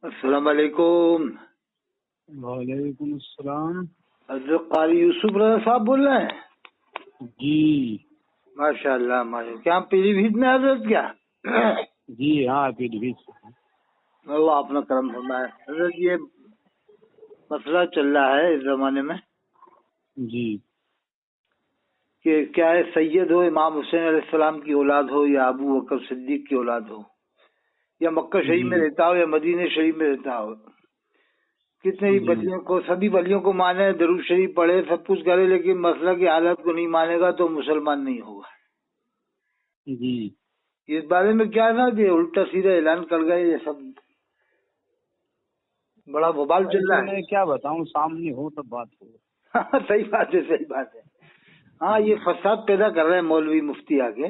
السلام علیکم۔ وعلیکم السلام۔ حضرت قاری یوسف رضا صاحب بول رہے ہیں؟ جی ماشاء اللہ ماشاء اللہ۔ کیا ہم پیلی بھیت میں حضرت کیا؟ جی ہاں پیٹ بھی اللہ اپنا کرم فرمائے۔ حضرت یہ مسئلہ چل رہا ہے اس زمانے میں جی کہ کیا ہے سید ہو امام حسین علیہ السلام کی اولاد ہو یا ابو بکر صدیق کی اولاد ہو یا مکہ شریف میں رہتا ہو یا مدینہ شریف میں رہتا ہو، کتنے ہی ولیوں کو سبھی ولیوں کو مانے، درود شریف پڑھے، سب کچھ کرے، لیکن مسئلہ کی حالت کو نہیں مانے گا تو مسلمان نہیں ہوگا۔ جی اس بارے میں کیا تھا کہ الٹا سیدھا اعلان کر گئے، یہ سب بڑا ببال چل رہا ہے۔ میں کیا بتاؤں، سامنے ہو تب بات ہو۔ صحیح بات ہے، صحیح بات ہے۔ ہاں یہ فساد پیدا کر رہے ہیں مولوی مفتی آگے۔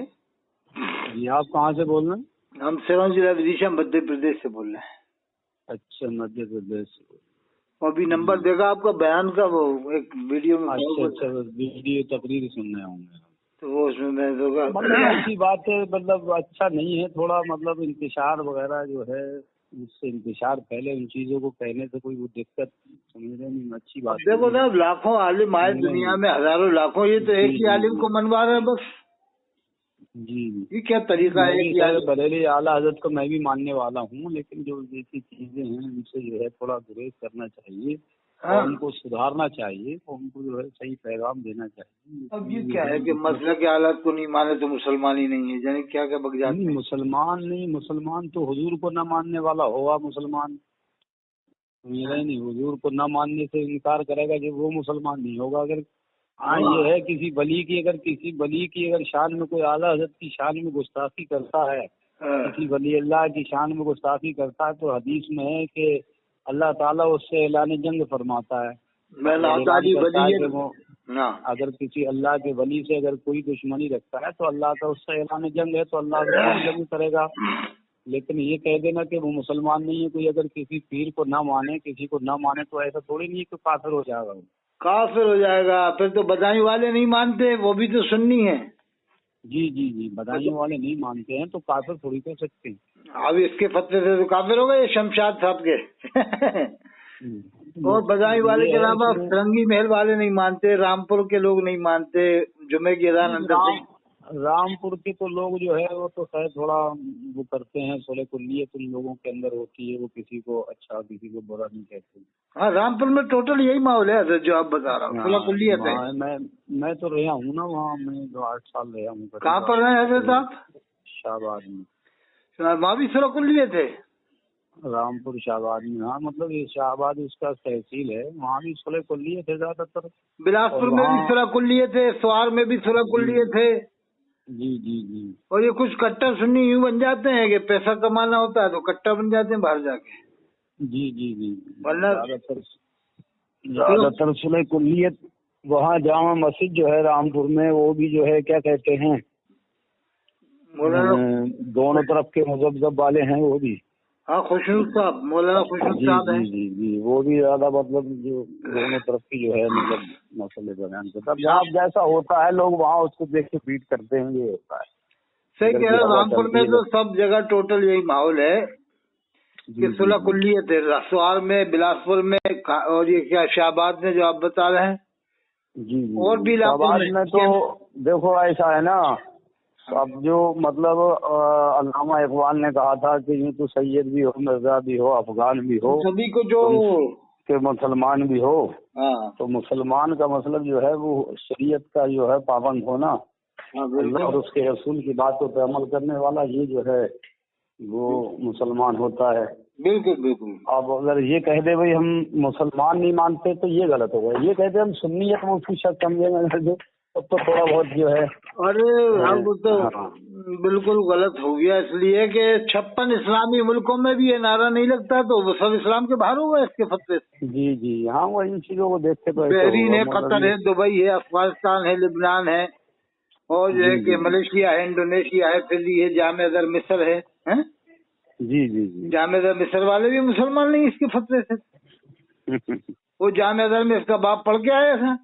جی آپ کہاں سے بول رہے ہیں؟ ہم سیون ضلع ودیشہ مدھیہ پردیش سے بول رہے ہیں۔ اچھا مدھیہ پردیش سے۔ ابھی نمبر دیکھا آپ کا بیان کا، وہ ایک ویڈیو میں اچھا ویڈیو تقریر سننے ہوں گے تو وہ اس میں میں دیکھا مطلب ایسی بات ہے، مطلب اچھا نہیں ہے تھوڑا، مطلب انتشار وغیرہ جو ہے اس سے انتشار پھیلے، ان چیزوں کو کہنے سے کوئی وہ دقت سمجھنے نہیں اچھی بات ہے۔ دیکھو صاحب لاکھوں عالم آئے دنیا میں، ہزاروں لاکھوں، یہ تو ایک ہی عالم کو منوا رہے ہیں بس۔ جی یہ کیا طریقہ ہے؟ بریلی اعلیٰ حضرت کو میں بھی ماننے والا ہوں، لیکن جو جیسی چیزیں ہیں ان سے جو ہے تھوڑا گریز کرنا چاہیے اور ان کو سدھارنا چاہیے، اور ان کو جو ہے صحیح پیغام دینا چاہیے۔ اب یہ کیا ہے کہ مسئلہ کے حالات کو نہیں مانے تو مسلمان ہی نہیں ہے، یعنی کیا بک جاتے ہیں؟ مسلمان نہیں، مسلمان تو حضور کو نہ ماننے والا ہوگا مسلمان، میرا نہیں، حضور کو نہ ماننے سے انکار کرے گا جو وہ مسلمان نہیں ہوگا۔ اگر ہاں یہ ہے کسی ولی کی اگر شان میں کوئی اعلیٰ حضرت کی شان میں گستاخی کرتا ہے، کسی ولی اللہ کی شان میں گستاخی کرتا ہے، تو حدیث میں ہے کہ اللہ تعالیٰ اس سے اعلان جنگ فرماتا ہے۔ اگر کسی اللہ کے ولی سے اگر کوئی دشمنی رکھتا ہے تو اللہ کا اس سے اعلان جنگ ہے، تو اللہ اس جنگ کرے گا۔ لیکن یہ کہہ دینا کہ وہ مسلمان نہیں ہے، کوئی اگر کسی پیر کو نہ مانے، کسی کو نہ مانے، تو ایسا تھوڑی نہیں کہ کافر ہو جائے گا، کافر ہو جائے گا۔ پھر تو بدائی والے نہیں مانتے، وہ بھی تو سنی ہیں۔ جی بدائیوں والے نہیں مانتے ہیں تو کافر تھوڑی کر سکتے ہیں۔ اب اس کے فتوے سے تو کافر ہو گئے شمشاد صاحب کے۔ اور بدائی والے کے علاوہ فرنگی محل والے نہیں مانتے، رامپور کے لوگ نہیں مانتے، جمعے کی اذان اندر رامپور کے تو لوگ جو ہے وہ تو خیر تھوڑا وہ کرتے ہیں، صلح کلیت ان لوگوں کے اندر ہوتی ہے، وہ کسی کو اچھا کسی کو برا نہیں کہتے۔ ہاں رامپور میں ٹوٹل یہی ماحول ہے جو آپ بتا رہا ہوں، صلح کلیت ہے۔ میں تو رہا ہوں نا وہاں، میں 8 سال رہا ہوں۔ کہاں پر رہے حضرت آپ؟ شاہباد میں۔ وہاں بھی صلح کلیت ہے؟ رامپور شاہباد میں، ہاں مطلب یہ شاہباد اس کا تحصیل ہے، وہاں بھی صلح کلیت ہے زیادہ تر۔ بلاسپور میں بھی صلح کلیت ہے، سوار میں بھی صلح کلیت ہے۔ جی اور یہ کچھ کٹر سنی یوں بن جاتے ہیں کہ پیسہ کمانا ہوتا ہے تو کٹر بن جاتے ہیں باہر جا کے۔ جی زیادہ تر صلح کلیت وہاں جامع مسجد جو ہے رامپور میں، وہ بھی جو ہے کیا کہتے ہیں دونوں طرف کے مذہب والے ہیں وہ بھی۔ ہاں خوشنود صاحب، مولانا خوشنود صاحب ہیں۔ جی وہ بھی زیادہ مطلب جو دونوں طرف کی جو ہے مطلب مسئلے بیان کرتا ہے۔ جہاں جیسا ہوتا ہے لوگ وہاں اس کو دیکھ کے بیٹ کرتے ہیں، یہ ہوتا ہے۔ صحیح کہہ رہا ہوں، رامپور میں تو سب جگہ ٹوٹل یہی ماحول ہے کہ صلح کلیت ہے، سوار میں، بلاسپور میں، اور یہ کیا شاہباد میں جو آپ بتا رہے ہیں۔ جی اور بھی شاہباد میں تو دیکھو ایسا ہے نا، اب جو مطلب علامہ اقبال نے کہا تھا کہ یہ تو سید بھی ہو، مرزا بھی ہو، افغان بھی ہو، سبھی کو جو کہ مسلمان بھی ہو، تو مسلمان کا مطلب جو ہے وہ شریعت کا جو ہے پابند ہونا، اللہ اور اس کے رسول کی باتوں پہ عمل کرنے والا، یہ جو ہے وہ مسلمان ہوتا ہے۔ بالکل۔ اب اگر یہ کہہ دے بھائی ہم مسلمان نہیں مانتے تو یہ غلط ہوگا، یہ کہتے ہم سنیت مفتی شک سمجھیں گے اب تو تھوڑا بہت جو ہے۔ ارے اب تو بالکل غلط ہو گیا، اس لیے کہ 56 اسلامی ملکوں میں بھی یہ نعرہ نہیں لگتا تو وہ سب اسلام کے باہر ہوگا اس کے فتوے سے۔ جی ہاں وہ ان چیزوں کو دیکھتے تو بحرین ہے، قطر ہے، دبئی ہے، افغانستان ہے، لبنان ہے، اور جو ہے کہ ملیشیا ہے، انڈونیشیا ہے، پھر یہ جامع ازہر مصر ہے۔ جی جامع ازہر مصر والے بھی مسلمان نہیں اس کے فتوے سے۔ وہ جامع ازہر میں اس کا باپ پڑھ کے آیا تھا،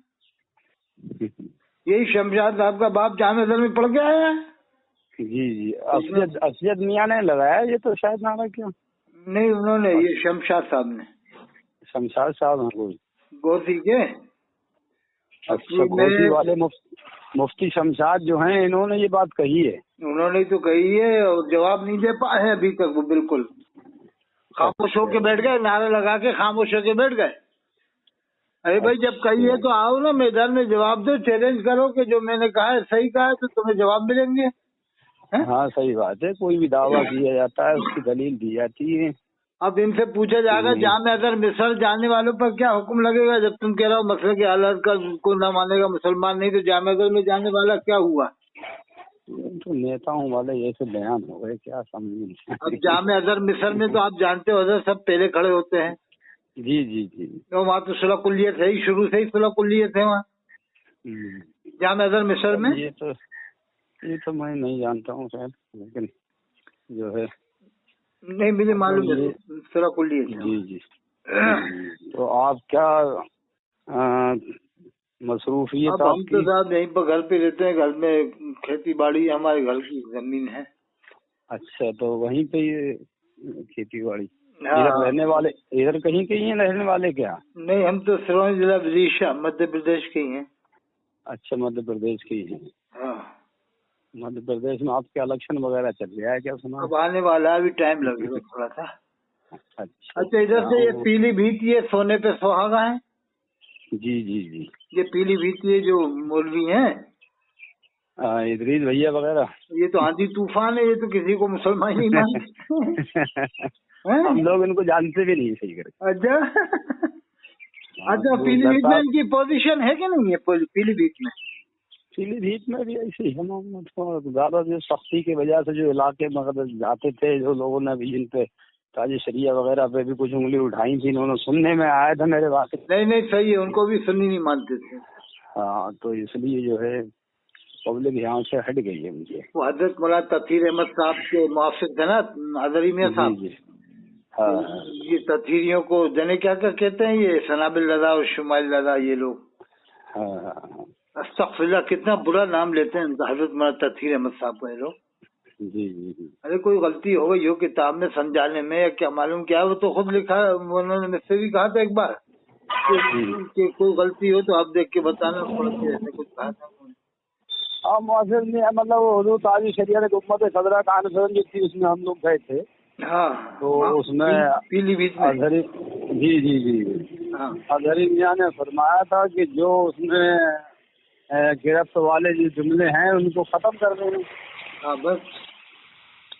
یہی شمشاد صاحب کا باپ جامع ازہر میں پڑھ کے آیا ہے۔ جی اسجد میاں نے لگایا یہ تو شاید نعرہ، کیوں नहीं, उन्होंने, ये शमशाद साहब ने। शमशाद साहब हैं कोई? गोदी के अच्छा, गोदी वाले मुफ्ती शमशाद जो हैं, इन्होंने ये बात कही है? उन्होंने तो कही है, और जवाब नहीं दे पाए हैं अभी तक। वो बिल्कुल खामोश होके बैठ गए, नारे लगा के खामोश होके बैठ गए। अरे भाई, जब कही है तो आओ ना मैदान में, जवाब दो, चैलेंज करो कि जो मैंने कहा है सही कहा है, तो तुम्हें जवाब मिलेंगे। हाँ सही बात है, कोई भी दावा किया जाता है उसकी दलील दी जाती है। अब इनसे पूछा जाएगा जामे अगर मिस्र जाने वालों पर क्या हुक्म लगेगा, जब तुम कह रहे हो मसले की हालत का को न मानेगा मुसलमान नहीं, तो जामे अगर में जाने वाला क्या हुआ? तो नेताओं वाले ऐसे बयान हो गए, क्या समझ। अब जामे अजहर मिस्र में तो आप जानते हो, अजहर सब पहले खड़े होते हैं। जी जी जी। तो वहाँ तो सुलह कुल्लियत है ही, शुरू से ही सुलह कुल्लियत है वहाँ जामे अजहर मिस्र में। ये तो मैं नहीं जानता हूँ शायद, लेकिन जो है नहीं, मुझे मालूम है सुलह कुल्लियत है। जी जी। तो आप क्या मसरूफियत? अब हम तो साहब यहीं पर घर पे रहते हैं, घर में खेती बाड़ी, हमारे घर की जमीन है। अच्छा, तो वहीं पे ये खेती बाड़ी। इधर रहने वाले, इधर कहीं कहीं हैं रहने वाले क्या? नहीं, हम तो सिरोही जिला विदिशा मध्य प्रदेश के ही हैं। अच्छा, मध्य प्रदेश के ही हैं। हाँ। मध्य प्रदेश में आपके इलेक्शन वगैरह चल रहा है क्या, सुना? अब आने वाला है, अभी टाइम लगेगा थोड़ा सा। अच्छा, इधर से ये पीलीभीत, ये सोने पे सुहागा है। जी जी जी। ये पीलीभीत, ये जो मौलवी हैं इदरीस भैया वगैरह, ये तो आंधी तूफान है, ये तो किसी को मुसलमान नहीं मानते। हम लोग इनको जानते भी नहीं सही करके। अच्छा, पीलीभीत में इनकी पोजीशन है कि नहीं है? पीलीभीत में भी ऐसे ही हम ज्यादा जो सख्ती की वजह से जो इलाके में जाते थे, जो लोगों ने भी इन पे ताजी शरिया वगैरह पे भी कुछ उंगली उठाई थी, उन्होंने सुनने में आया था मेरे बात। नहीं सही है, उनको भी सुननी नहीं मानते थे। हाँ, तो इसलिए जो है पब्लिक यहाँ से हट गई है मुझे। वो हजरत मौलाना तथीर अहमद साहब के मुआफिक थे ना, अदरी मियां साहब। हाँ, ये तथीरियों को जने क्या कहते हैं, ये सनाबिल रजा और शुमाइल रजा, ये लोग। हाँ, अस्तगफिरुल्लाह, कितना बुरा नाम लेते हैं हजरत मौलाना तथीर अहमद साहब को ये लोग। जी जी जी। अरे कोई गलती हो गई हो किताब में समझाने में, या क्या मालूम क्या, वो तो खुद लिखा, उन्होंने मुझसे भी कहा था एक बार कि कोई गलती हो तो आप देख के बताना, ऐसे कुछ कहा था। हाँ, मतलब वो ताजी शरीयत उम्मत सदरा कॉन्फ्रेंस जो थी, उसमें हम लोग गए थे। हाँ, तो उसमें पीलीभीत में अजहरी, जी जी जी, अजहरी मियां ने फरमाया था कि जो उसमें गिरफ्त वाले जो जुमले हैं उनको खत्म कर दें। हाँ बस,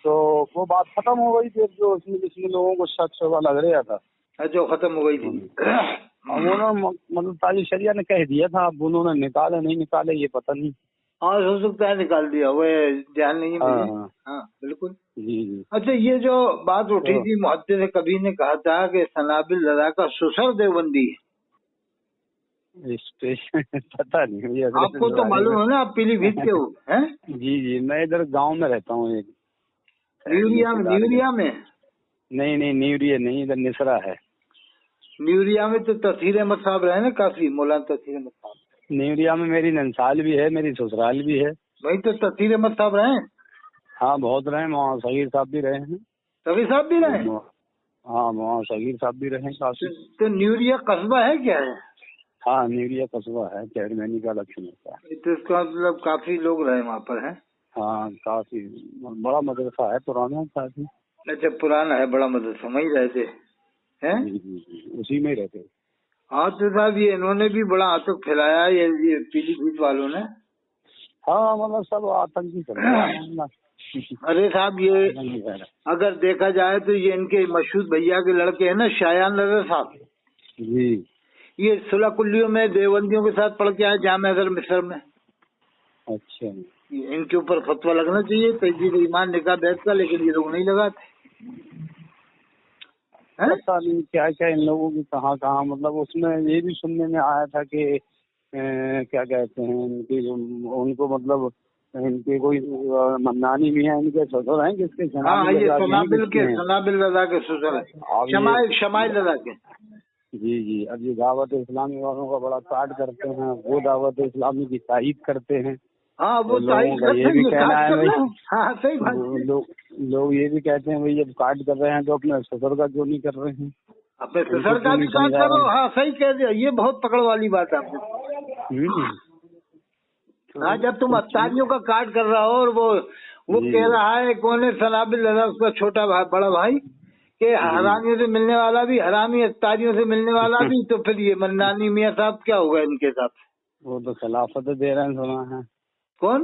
तो वो बात खत्म हो गई थी, जो उसमें जिसमें लोगों को शक शबा लग रहा था, जो खत्म हो गई थी। उन्होंने मतलब ताजी शरिया ने कह दिया था, अब उन्होंने निकाले नहीं निकाले ये पता नहीं। हाँ, हो सकता है निकाल दिया, वो ध्यान नहीं है। हाँ बिल्कुल। जी जी। अच्छा, ये जो बात उठी थी, मुहद्दिस कबीर ने कहा था कि सनाबिल रजा का ससुर देवबंदी है। पता नहीं मुझे, आपको तो मालूम है ना, आप पीलीभीत के हो, हैं? जी जी, मैं इधर गांव में रहता हूँ, एक न्यूरिया में। नहीं, न्यूरिया नहीं, इधर निसरा है। न्यूरिया में तो तथीर अहमद साहब रहे ना, काफी मौलाना तथीर अहमद साहब। न्यूरिया में मेरी नंसाल भी है, मेरी ससुराल भी है। वही तो तथीर अहमद साहब रहे। हाँ बहुत रहे, वहाँ सगीर साहब भी रहे हैं। सगीर साहब भी रहे? हाँ, वहाँ सगीर साहब भी रहे काफी। तो न्यूरिया कस्बा है क्या है? हाँ, न्यूरिया कस्बा है, चेयरमैनी का इलेक्शन होता है। तो इसका मतलब काफी लोग रहे वहाँ पर, है? हाँ, काफी बड़ा मदरसा है, पुराना काफी। अच्छा, पुराना है, बड़ा मदरसा, वहीं रहते हैं? उसी में रहते। हाँ तो साहब, ये इन्होंने भी बड़ा आतंक फैलाया, ये पीलीभीत वालों ने। हाँ, मतलब सब आतंकी चल रहा है। अरे साहब, ये अगर देखा जाए तो ये इनके मशहूर भैया के लड़के हैं ना, शायान रजा साहब जी, ये सुलह कुल्लियों में देवबंदियों के साथ पढ़ के आए जामे अजहर मिस्र में। अच्छा, इनके ऊपर फतवा लगना चाहिए तजदीद ईमान निकाह बैत का, लेकिन ये लोग नहीं लगाते। पता नहीं क्या क्या इन लोगों की कहाँ मतलब उसमें ये भी सुनने में आया था कि क्या कहते हैं इनकी जो उनको मतलब इनके कोई मन्नानी भी है, इनके ससुर हैं जिसके ये सनाबिल रजा के ससुर हैं, शमाइल रजा के। जी जी। अब ये दावत इस्लामी वालों का बड़ा काट करते हैं, वो दावत इस्लामी की तारीफ करते हैं। हाँ वो लोगों का ये भी कहना है भाई, हाँ सही बात। लोग ये भी कहते हैं भाई जब काट कर रहे हैं तो अपने ससुर का क्यों नहीं कर रहे हैं, अपने ससुर का भी काट करो। हाँ सही कह दिया, ये बहुत पकड़ वाली बात है आपने। हाँ जब तुम अत्तारियों का काट कर रहा हो और वो कह रहा है कौन है, सनाबिल उसका छोटा बड़ा भाई कि हरामियों से मिलने वाला भी हरामी, अत्तारियों से मिलने वाला भी, तो फिर ये मन्नानी मियाँ साहब क्या होगा इनके साथ? वो तो खिलाफत दे रहे हैं, सुना है। कौन?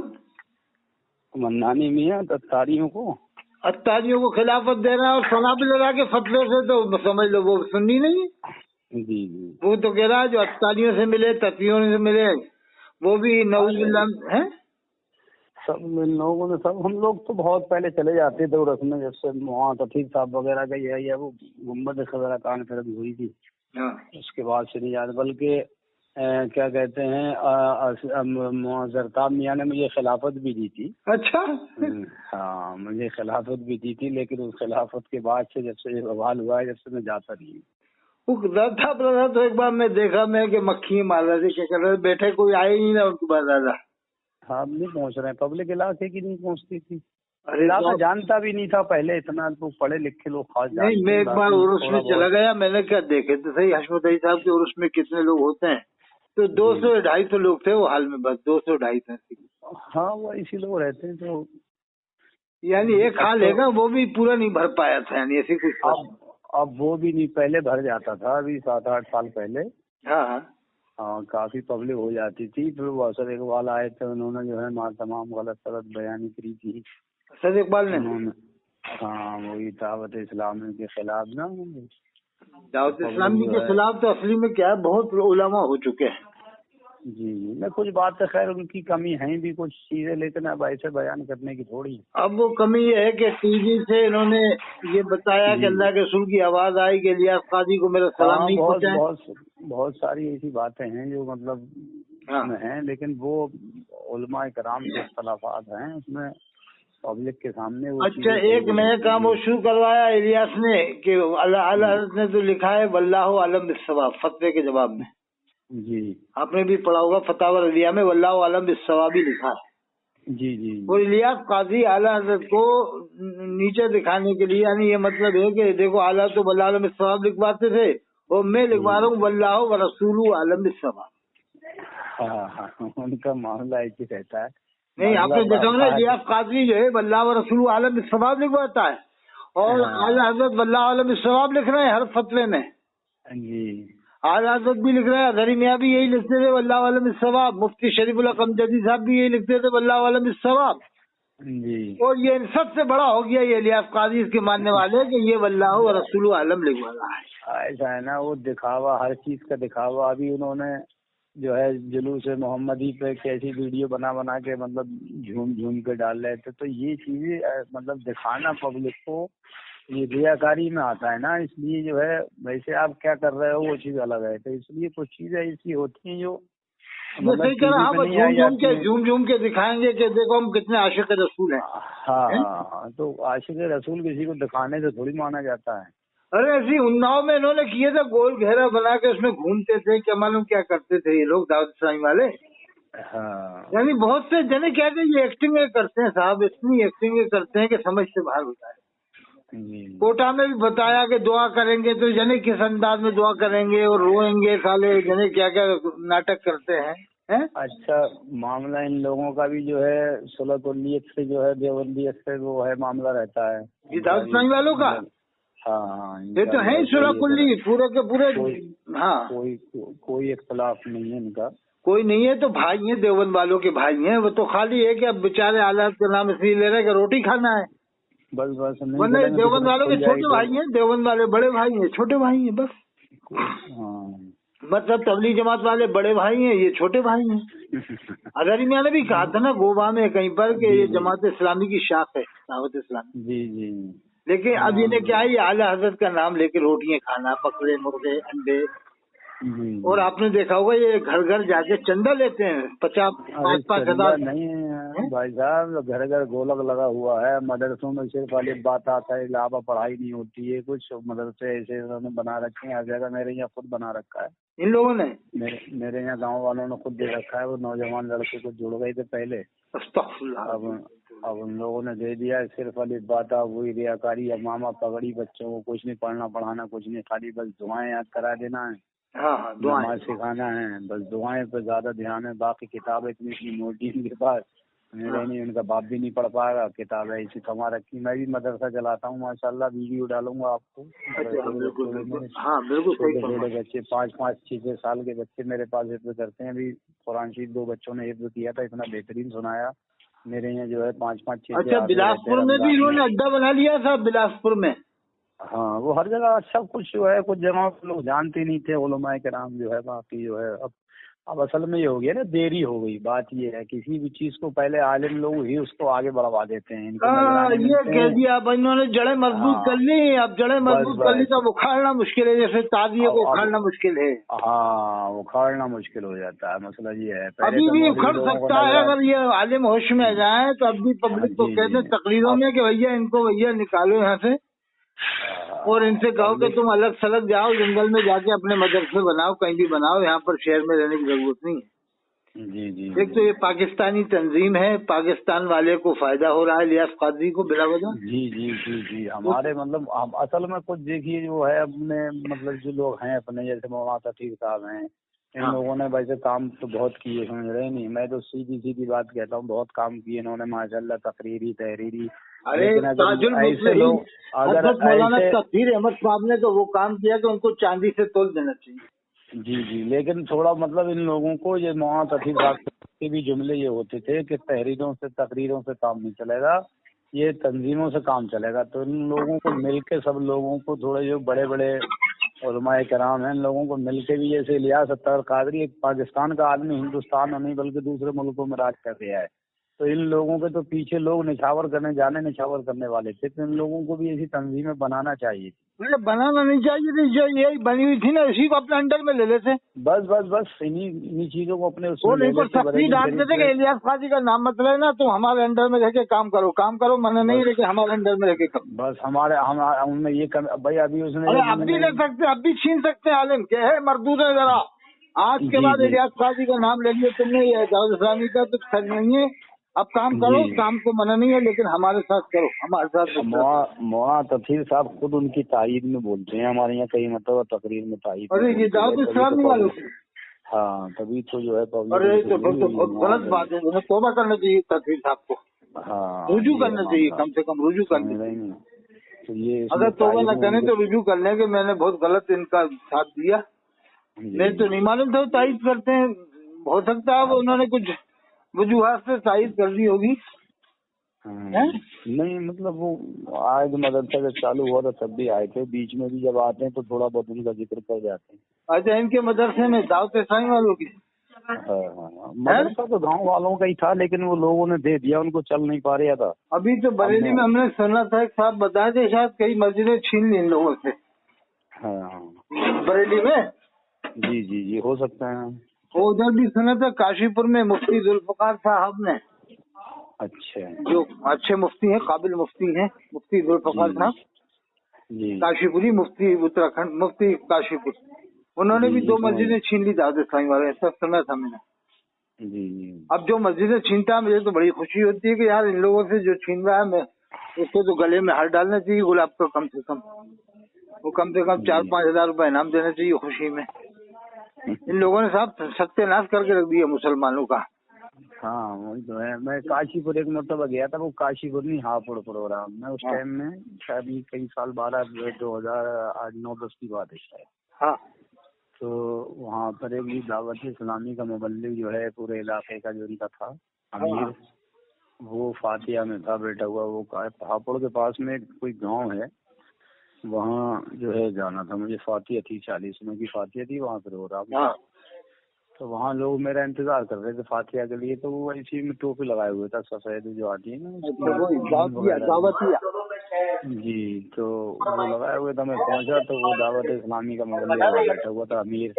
मन्नानी मियाँ अत्तारियों को खिलाफत दे रहा है, और सनाबिल के फतवे से तो समझ लो वो सुन्नी नहीं। जी। वो तो कह रहा है जो अत्तारियों से मिले, तकियों से मिले, वो भी नऊजुबिल्लाह है। सब लोगों ने सब, हम लोग तो बहुत पहले चले जाते थे उर्स में, जब से वहाँ तफीक साहब वगैरह का या वो गुम्बद खजरा कान फिर हुई थी। उसके बाद से नहीं याद, बल्कि क्या कहते हैं जरताब मियाँ ने मुझे खिलाफत भी दी थी। अच्छा। हाँ मुझे खिलाफत भी दी थी, लेकिन उस खिलाफत के बाद से जब से ये बवाल हुआ है, जब से मैं जाता नहीं। था तो एक बार मैं देखा मैं कि मक्खी मार रहे थे, क्या कर रहे बैठे, कोई आए ही ना उनके बाद दादा। हाँ नहीं पहुँच रहे, पब्लिक इलाके की नहीं पहुँचती थी। इलाका जानता भी नहीं था पहले, इतना तो पढ़े लिखे लोग खास जानते। नहीं मैं एक बार उर्स में चला गया, मैंने क्या देखे तो सही, हशमत अली साहब के उर्स में कितने लोग होते हैं, तो 200-250 लोग थे वो हाल में, बस 200-250। हाँ वो इसी लोग रहते हैं, तो यानी एक हाल है, वो भी पूरा नहीं भर पाया था, यानी ऐसी कुछ। अब वो भी नहीं, पहले भर जाता था, अभी 7-8 साल पहले। हाँ काफी पब्लिक हो जाती थी। फिर वो असद इकबाल आए थे, उन्होंने जो है तमाम गलत सलत बयानी करी थी असद इकबाल ने। हाँ वही दावत इस्लामी के खिलाफ ना, दावत इस्लामी के खिलाफ तो असली में क्या है, बहुत उलमा हो चुके हैं। जी मैं कुछ बात तो खैर उनकी कमी है भी कुछ चीजें, लेकिन अब ऐसे बयान करने की थोड़ी। अब वो कमी ये है कि टीवी से इन्होंने ये बताया कि अल्लाह के रसूल की आवाज आई कि इलियास काजी को मेरा सलाम नहीं पहुंचा। बहुत सारी ऐसी बातें हैं जो मतलब में हैं, लेकिन वो उलमा कराम के इख्तलाफात हैं उसमें पब्लिक के सामने। अच्छा एक नया काम वो शुरू करवाया इलियास ने कि अल्लाह ने तो लिखा है वल्लाहु आलम बिस्सवाब, फतवे के जवाब में। जी आपने भी पढ़ा होगा फतावा रज़िया में वल्लाहु आलम बिस्सवाब भी लिखा है। जी। वो इलियास काजी आला हज़रत को नीचे दिखाने के लिए, यानी ये मतलब है कि देखो आला तो वल्लाहु आलम बिस्सवाब लिखवाते थे और मैं लिखवा रहा हूँ वल्लाहु व रसूलु आलम बिस्सवाब। हाँ उनका मामला ऐसे रहता है। नहीं आपने देखा ना इलियास काजी जो है वल्लाहु व रसूलु आलम बिस्सवाब लिखवाता है, और आला हज़रत वल्लाहु आलम बिस्सवाब लिख रहे हैं हर फतवे में। जी आला हज़रत भी लिख रहे हैं, अज़हरी मियाँ भी यही लिखते थे वल्लाहु आलम बिस्सवाब, मुफ्ती शरीफुल हक़ जदी साहब भी यही लिखते थे वल्लाहु आलम बिस्सवाब। जी और ये इन सबसे बड़ा हो गया ये इलियास काजी इसके मानने वाले कि ये वल्लाहु व रसूलु आलम लिखवा रहा है। ऐसा है ना, वो दिखावा, हर चीज का दिखावा। अभी उन्होंने जो है जुलूस मोहम्मदी पे कैसी वीडियो बना के मतलब झूम के डाल रहे थे, तो ये चीजें मतलब दिखाना पब्लिक को ये रियाकारी में आता है ना, इसलिए जो है वैसे आप क्या कर रहे हो वो चीज अलग है। तो इसलिए कुछ चीजें ऐसी होती हैं जो झूम के दिखाएंगे कि देखो हम कितने आशिक रसूल हैं। हाँ तो आशिक रसूल किसी को दिखाने से थोड़ी माना जाता है। अरे ऐसी उन्नाव में इन्होंने किए थे, गोल घेरा बना के उसमें घूमते थे, क्या मालूम क्या करते थे ये लोग दाऊद इस्लामी वाले। हाँ यानी बहुत से जने कहते हैं ये एक्टिंग करते हैं साहब, इतनी एक्टिंग करते हैं कि समझ से बाहर होता है। कोटा में भी बताया कि दुआ करेंगे तो जने किस अंदाज में दुआ करेंगे और रोएंगे, साले जने क्या क्या नाटक करते हैं। अच्छा मामला इन लोगों का भी जो है सुलह-कुल्लियत से जो है देवबंदियत से वो है मामला रहता है ये दाऊद इस्लामी वालों का। हाँ ये तो है सुलह-कुल्ली पूरे के पूरे। हाँ कोई इख्तलाफ नहीं है इनका, कोई नहीं है, तो भाई हैं देवबंद वालों के भाई हैं। वो तो खाली है कि अब बेचारे आलात के नाम इसलिए ले रहे हैं कि रोटी खाना है। बस वरना देवबंद वालों के छोटे भाई हैं, देवबंद वाले बड़े भाई हैं, छोटे भाई हैं बस। मतलब तबलीग जमात वाले बड़े भाई हैं, ये छोटे भाई हैं। अज़हरी मियां ने भी कहा था ना गोवा में कहीं पर कि ये जमात इस्लामी की शाख है दावत इस्लामी। जी लेकिन अब इन्हें क्या है, ये आला हज़रत का नाम लेके रोटियां खाना, बकरे मुर्गे अंडे और आपने देखा होगा ये घर घर जाके चंदा लेते हैं 50-5,000 नहीं भाई साहब, घर घर गोलक लगा हुआ है। मदरसों में सिर्फ वाली बात आता है, इलावा पढ़ाई नहीं होती है। कुछ मदरसे ऐसे उन्होंने बना रखे हैं, हर जगह। मेरे यहाँ खुद बना रखा है इन लोगों ने, मेरे यहाँ गांव वालों ने खुद दे रखा है। वो नौजवान लड़के को जुड़ गए थे पहले, अब उन लोगों ने दे दिया है। सिर्फ वाली बात वही रियाकारी, मामा पगड़ी, बच्चों को कुछ नहीं पढ़ना पढ़ाना, कुछ नहीं, खाली बस दुआएं याद करा देना है, नमाज सिखाना है, बस दुआएं पे ज्यादा ध्यान है। बाकी किताबें इतनी मोटी इनके पास, मेरे नहीं, उनका बाप भी नहीं पढ़ पाएगा। किताबें ऐसी कमा रखी। मैं भी मदरसा चलाता हूँ माशाल्लाह, वीडियो डालूंगा आपको। छोटे बच्चे 5-5, 6-6 साल के बच्चे मेरे पास हिफ्ज़ करते हैं। अभी कुरान शरीफ 2 बच्चों ने हिफ्ज़ किया था, इतना बेहतरीन सुनाया। मेरे यहाँ जो है 5-5, 6-6। अच्छा, बिलासपुर में भी इन्होंने अड्डा बना लिया था बिलासपुर में। हाँ, वो हर जगह सब कुछ जो है, कुछ जगह लोग जानते नहीं थे उलमाए किराम जो है। बाकी जो है अब असल में ये हो गया ना, देरी हो गई। बात ये है, किसी भी चीज को पहले आलिम लोग ही उसको आगे बढ़वा देते हैं। ये कह दिया अब इन्होंने जड़ें मजबूत कर ली। अब जड़ें मजबूत कर ली तो उखाड़ना मुश्किल है, जैसे ताजिए को उखाड़ना मुश्किल है। हाँ, उखाड़ना मुश्किल हो जाता है। मसला ये है, अभी भी उखड़ सकता है अगर ये आलिम होश में जाए तो। अब भी पब्लिक को कहते हैं तकरीरों में कि भैया इनको निकालो यहाँ से, और इनसे कहो कि तुम अलग सलग जाओ, जंगल में जाके अपने मदरसे बनाओ, कहीं भी बनाओ, यहाँ पर शहर में रहने की जरूरत नहीं है। जी। एक तो ये पाकिस्तानी तंजीम है, पाकिस्तान वाले को फायदा हो रहा है इलियास कादरी को बिला वजह। जी। हमारे मतलब असल में कुछ देखिए जो है अपने, मतलब जो लोग हैं अपने, जैसे मौलाना तफीर साहब हैं, इन लोगों ने वैसे काम तो बहुत किए, समझ रहे नहीं। मैं तो सीधी बात कहता हूँ, बहुत काम किए इन्होंने माशाल्लाह, तकरीरी तहरीरी। अरे ऐसे लोग, अगर मौलाना तफीर अहमद साहब ने तो वो काम किया कि उनको चांदी से तोल देना चाहिए। जी, लेकिन थोड़ा मतलब इन लोगों को, ये मौलाना तफीर साहब के भी जुमले ये होते थे कि तहरीरों से तकरीरों से काम नहीं चलेगा, ये तंजीमों से काम चलेगा। तो इन लोगों को मिलके, सब लोगों को, थोड़े जो बड़े बड़े उलमाए कराम हैं, इन लोगों को मिलके भी, जैसे इलियास अत्तर कादरी एक पाकिस्तान का आदमी, हिंदुस्तान में नहीं बल्कि दूसरे मुल्कों में राज कर रहा है। तो इन लोगों के तो पीछे लोग निछावर करने वाले थे। तो इन लोगों को भी ऐसी तंजीमें बनाना चाहिए। बनाना नहीं चाहिए थी, जो यही बनी हुई थी ना, इसी को अपने अंडर में ले लेते। बस इन्हीं चीजों को अपने उसमें ले लेते। सख्ती डालते थे कि इलियास कादरी का नाम मत लेना, तुम हमारे अंडर में रह के काम करो, मना नहीं रहे हमारे अंडर में रह के करो। बस उनमें ये भाई अभी उसने, अब भी ले सकते, अब भी छीन सकते हैं आलिम के है मरदूद है। जरा आज के बाद इलियास कादरी का नाम ले लिया तुमने, ये दाऊद इस्लामी का तो खैर नहीं है। अब काम करो, काम को मना नहीं है, लेकिन हमारे साथ करो, हमारे साथ। मौलाना तफसीर साहब खुद उनकी तायीद में बोलते हैं, हमारे यहाँ कई मतलब तकरीर में तायीद। अरे ये दाऊद इस्लामी वालों की, हाँ, तभी तो जो है अरे तो बहुत गलत बात है। उन्हें तौबा करना चाहिए तफसीर साहब को। हाँ, रुजू करना चाहिए, कम से कम रुजू करना चाहिए। तो ये अगर तौबा न करें तो रुजू कर लें कि मैंने बहुत गलत इनका साथ दिया। मैं तो नहीं मालूम था तायीद करते हैं, हो सकता है उन्होंने कुछ वजूहात से तायीद कर दी होगी। नहीं मतलब वो आए तो मदरसा जब चालू हुआ था तब भी आए थे, बीच में भी जब आते हैं तो थोड़ा बहुत उनका जिक्र कर जाते हैं। अच्छा, इनके मदरसे में दावत इस्लामी वालों की? हाँ, मदरसा तो गांव वालों का ही था, लेकिन वो लोगों ने दे दिया, उनको चल नहीं पा रहा था। अभी तो बरेली में हमने सुना था, एक साहब बताए थे, शायद कई मस्जिदें छीन ली इन लोगों से। हाँ, बरेली में? जी हो सकता है। उधर भी सुना था काशीपुर में मुफ्ती जुल्फकार साहब ने। अच्छा, जो अच्छे मुफ्ती हैं, काबिल मुफ्ती हैं, मुफ्ती जुल्फकार साहब काशीपुरी, मुफ्ती उत्तराखंड, मुफ्ती काशीपुर, उन्होंने भी 2 मस्जिदें छीन ली दाऊद इस्लामी वाले, ऐसा सुना था मैंने। जी। अब जो मस्जिदें छीनता है, मुझे तो बड़ी खुशी होती है कि यार इन लोगों से जो छीन रहा है, मैं उसको तो गले में हाथ डालना चाहिए गुलाब को, कम से कम वो कम से कम 4-5 हजार रुपए इनाम देना चाहिए खुशी में। इन लोगों ने साहब सत्यानाश करके रख दिया मुसलमानों का। हाँ, वही तो है। मैं काशीपुर एक मरतबा गया था, वो काशीपुर नहीं, हापुड़ प्रोग्राम में, उस टाइम में शायद कई साल 2009-10 की बात है शायद। हाँ, तो वहाँ पर एक भी दावत इस्लामी का मुबल्लिग जो है पूरे इलाके का, जो उनका था अमीर, वो फातिया में था बैठा हुआ। वो हापुड़ के पास में कोई गांव है, वहाँ जो है जाना था मुझे। फातिया थी, 40 की फातिया थी वहाँ पर हो रहा। तो वहाँ लोग मेरा इंतजार कर रहे थे फातिया के लिए। तो वो इसी में टोपी लगाए हुए था, सफेद जो आती है ना, जी। तो वो लगाए हुए था, मैं पहुंचा तो वो दावत इस्लामी का मुबल्लिग वहाँ बैठा हुआ था, अमीर।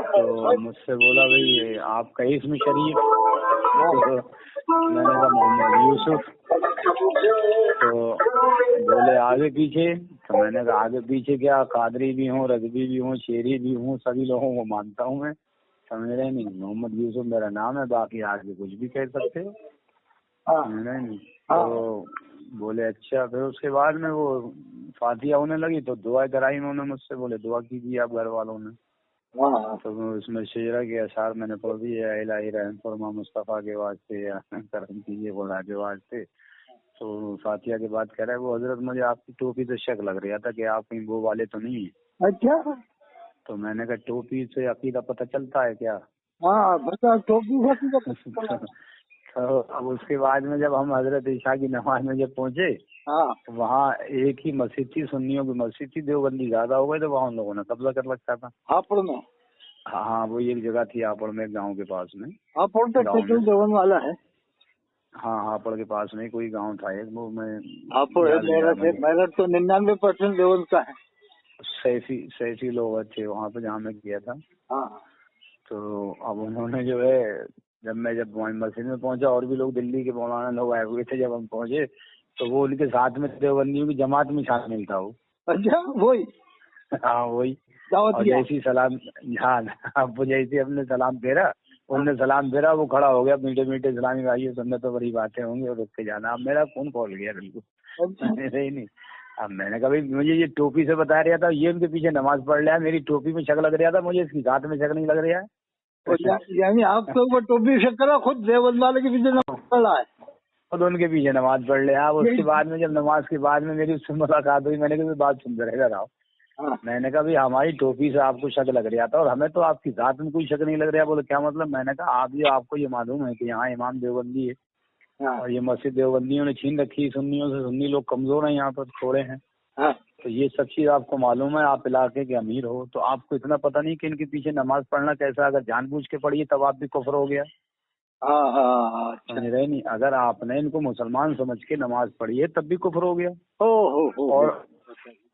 तो मुझसे बोला, भाई आप कहीं इसमें शरीफ? तो मैंने कहा मोहम्मद यूसुफ। तो बोले आगे पीछे? तो मैंने कहा आगे पीछे क्या, कादरी भी हूँ, रजबी भी हूँ, शेरी भी हूँ, सभी लोगों को मानता हूँ मैं। समझ रहे नहीं, मोहम्मद यूसुफ मेरा नाम है, बाकी आगे कुछ भी कह सकते हो। समझ रहे नहीं। तो बोले अच्छा। फिर उसके बाद में वो फातिहा होने लगी तो दुआ कराई उन्होंने मुझसे, बोले दुआ कीजिए आप घर वालों ने। तो उसमें शेरा के अशार मैंने पढ़ दिए, इलाही रहम फरमा मुस्तफ़ा के वास्ते, या करम कीजिए खुदा के वास्ते। तो फातिहा के बाद कह रहा है, वो हजरत मुझे आपकी टोपी से शक लग रहा था कि आप कहीं वो वाले तो नहीं है। अच्छा। तो मैंने कहा टोपी से अकीदा पता चलता है क्या? बता टोपी। तो अब उसके बाद में जब हम हजरत ईशा की नमाज में जब पहुंचे, तो वहाँ एक ही मस्जिद थी, सुन्नियों की मस्जिद थी, देवबंदी ज्यादा हो गए तो वहाँ उन लोगों ने कब्जा कर रखा था। हापुड़ में? हाँ, वो एक जगह थी हापुड़ में, गांव के पास में। हापुड़ तो देवन वाला है। हाँ, हापुड़ के पास में कोई गांव था एक, वो मैं हापुड़ मेरठ तो 99% देवन का है। सैफी लोग थे वहाँ पे जहाँ मैं गया था। तो अब उन्होंने जो है, जब मस्जिद में पहुंचा, और भी लोग दिल्ली के मौलाना लोग आए हुए थे, जब हम पहुंचे तो वो उनके साथ में देवबंदियों की जमात में शामिल था वो। अच्छा, वही? हाँ, वही। और जैसी सलाम, हाँ, अब जैसे हमने सलाम फेरा, उनने सलाम फेरा, वो खड़ा हो गया, मीठे मीठे इस्लामी भाई सुनने तो बड़ी बातें होंगी, और रुक के जाना। अब मेरा फोन कॉल गया बिल्कुल। नहीं। अब मैंने कहा भाई मुझे ये टोपी से बता रहा था, ये उनके पीछे नमाज पढ़ रहा है, मेरी टोपी में शक लग रहा था, मुझे इसकी जात में शक नहीं लग रहा है। यानी आपके ऊपर टोपी शक करा, खुद देवबंद वाले के पीछे नमाज पढ़ रहा है, खुद उनके पीछे नमाज पढ़ ले। आप उसके बाद में जब नमाज के बाद में मेरी उससे मुलाकात हुई, मैंने कहा बात सुनते रहेगा राव। मैंने कहा भाई हमारी टोपी से आपको शक लग रहा था और हमें तो आपकी जात में कोई शक नहीं लग रहा। बोले क्या मतलब? मैंने कहा आपको ये मालूम है कि यहाँ इमाम देवबंदी है और ये मस्जिद देवबंदियों ने छीन रखी, सुन्नियों से, सुन्नी लोग कमजोर हैं यहाँ पर, थोड़े हैं। तो ये सब चीज आपको मालूम है, आप इलाके के अमीर हो, तो आपको इतना पता नहीं कि इनके पीछे नमाज पढ़ना कैसा, अगर जानबूझ के पढ़िए तब आप भी कुफ्र हो गया। समझ रहे नहीं? अगर आपने इनको मुसलमान समझ के नमाज पढ़ी है तब भी कुफ्र हो गया।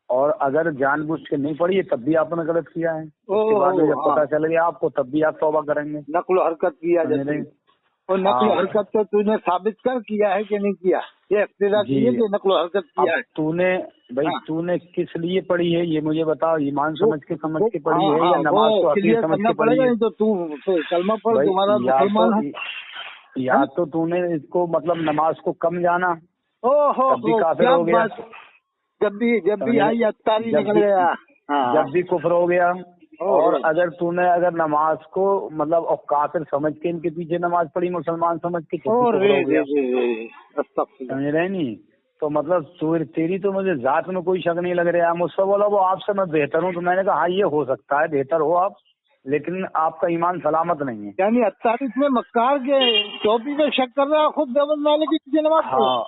और अगर जानबूझ के नहीं पढ़ी है तब भी आपने गलत किया है। उसके बाद में जब पता चल गया आपको तब भी आप तौबा करेंगे। नक्ल हरकत किया जाए, और नक्ल हरकत तो तूने साबित कर किया है कि नहीं किया, ये इख्तियार किया कि नक्ल हरकत किया है। तूने किस लिए पढ़ी है ये मुझे बताओ, ईमान समझ के पढ़ी है या नमाज को अकीदा समझ के पढ़ी है? तो तू कलमा पढ़, तुम्हारा मुसलमान है। या तो तूने इसको मतलब नमाज को कम जाना, तब भी काफिर हो गया। जब भी आई अत्तारी निकल गया, जब भी कुफ्र हो गया। और अगर नमाज को मतलब और काफिर समझ के इनके पीछे नमाज पढ़ी, मुसलमान समझ के, समझ रहे नहीं? तो मतलब तेरी तो मुझे जात में कोई शक नहीं लग रहा है। मुझसे बोला वो आपसे मैं बेहतर हूँ, तो मैंने कहा हाँ ये हो सकता है, बेहतर हो आप, लेकिन आपका ईमान सलामत नहीं है। यानी 48 में मक्कार के टोपी में शक कर रहा है, खुद देवबंद वाले की पीछे नमाज पढ़ो। हाँ,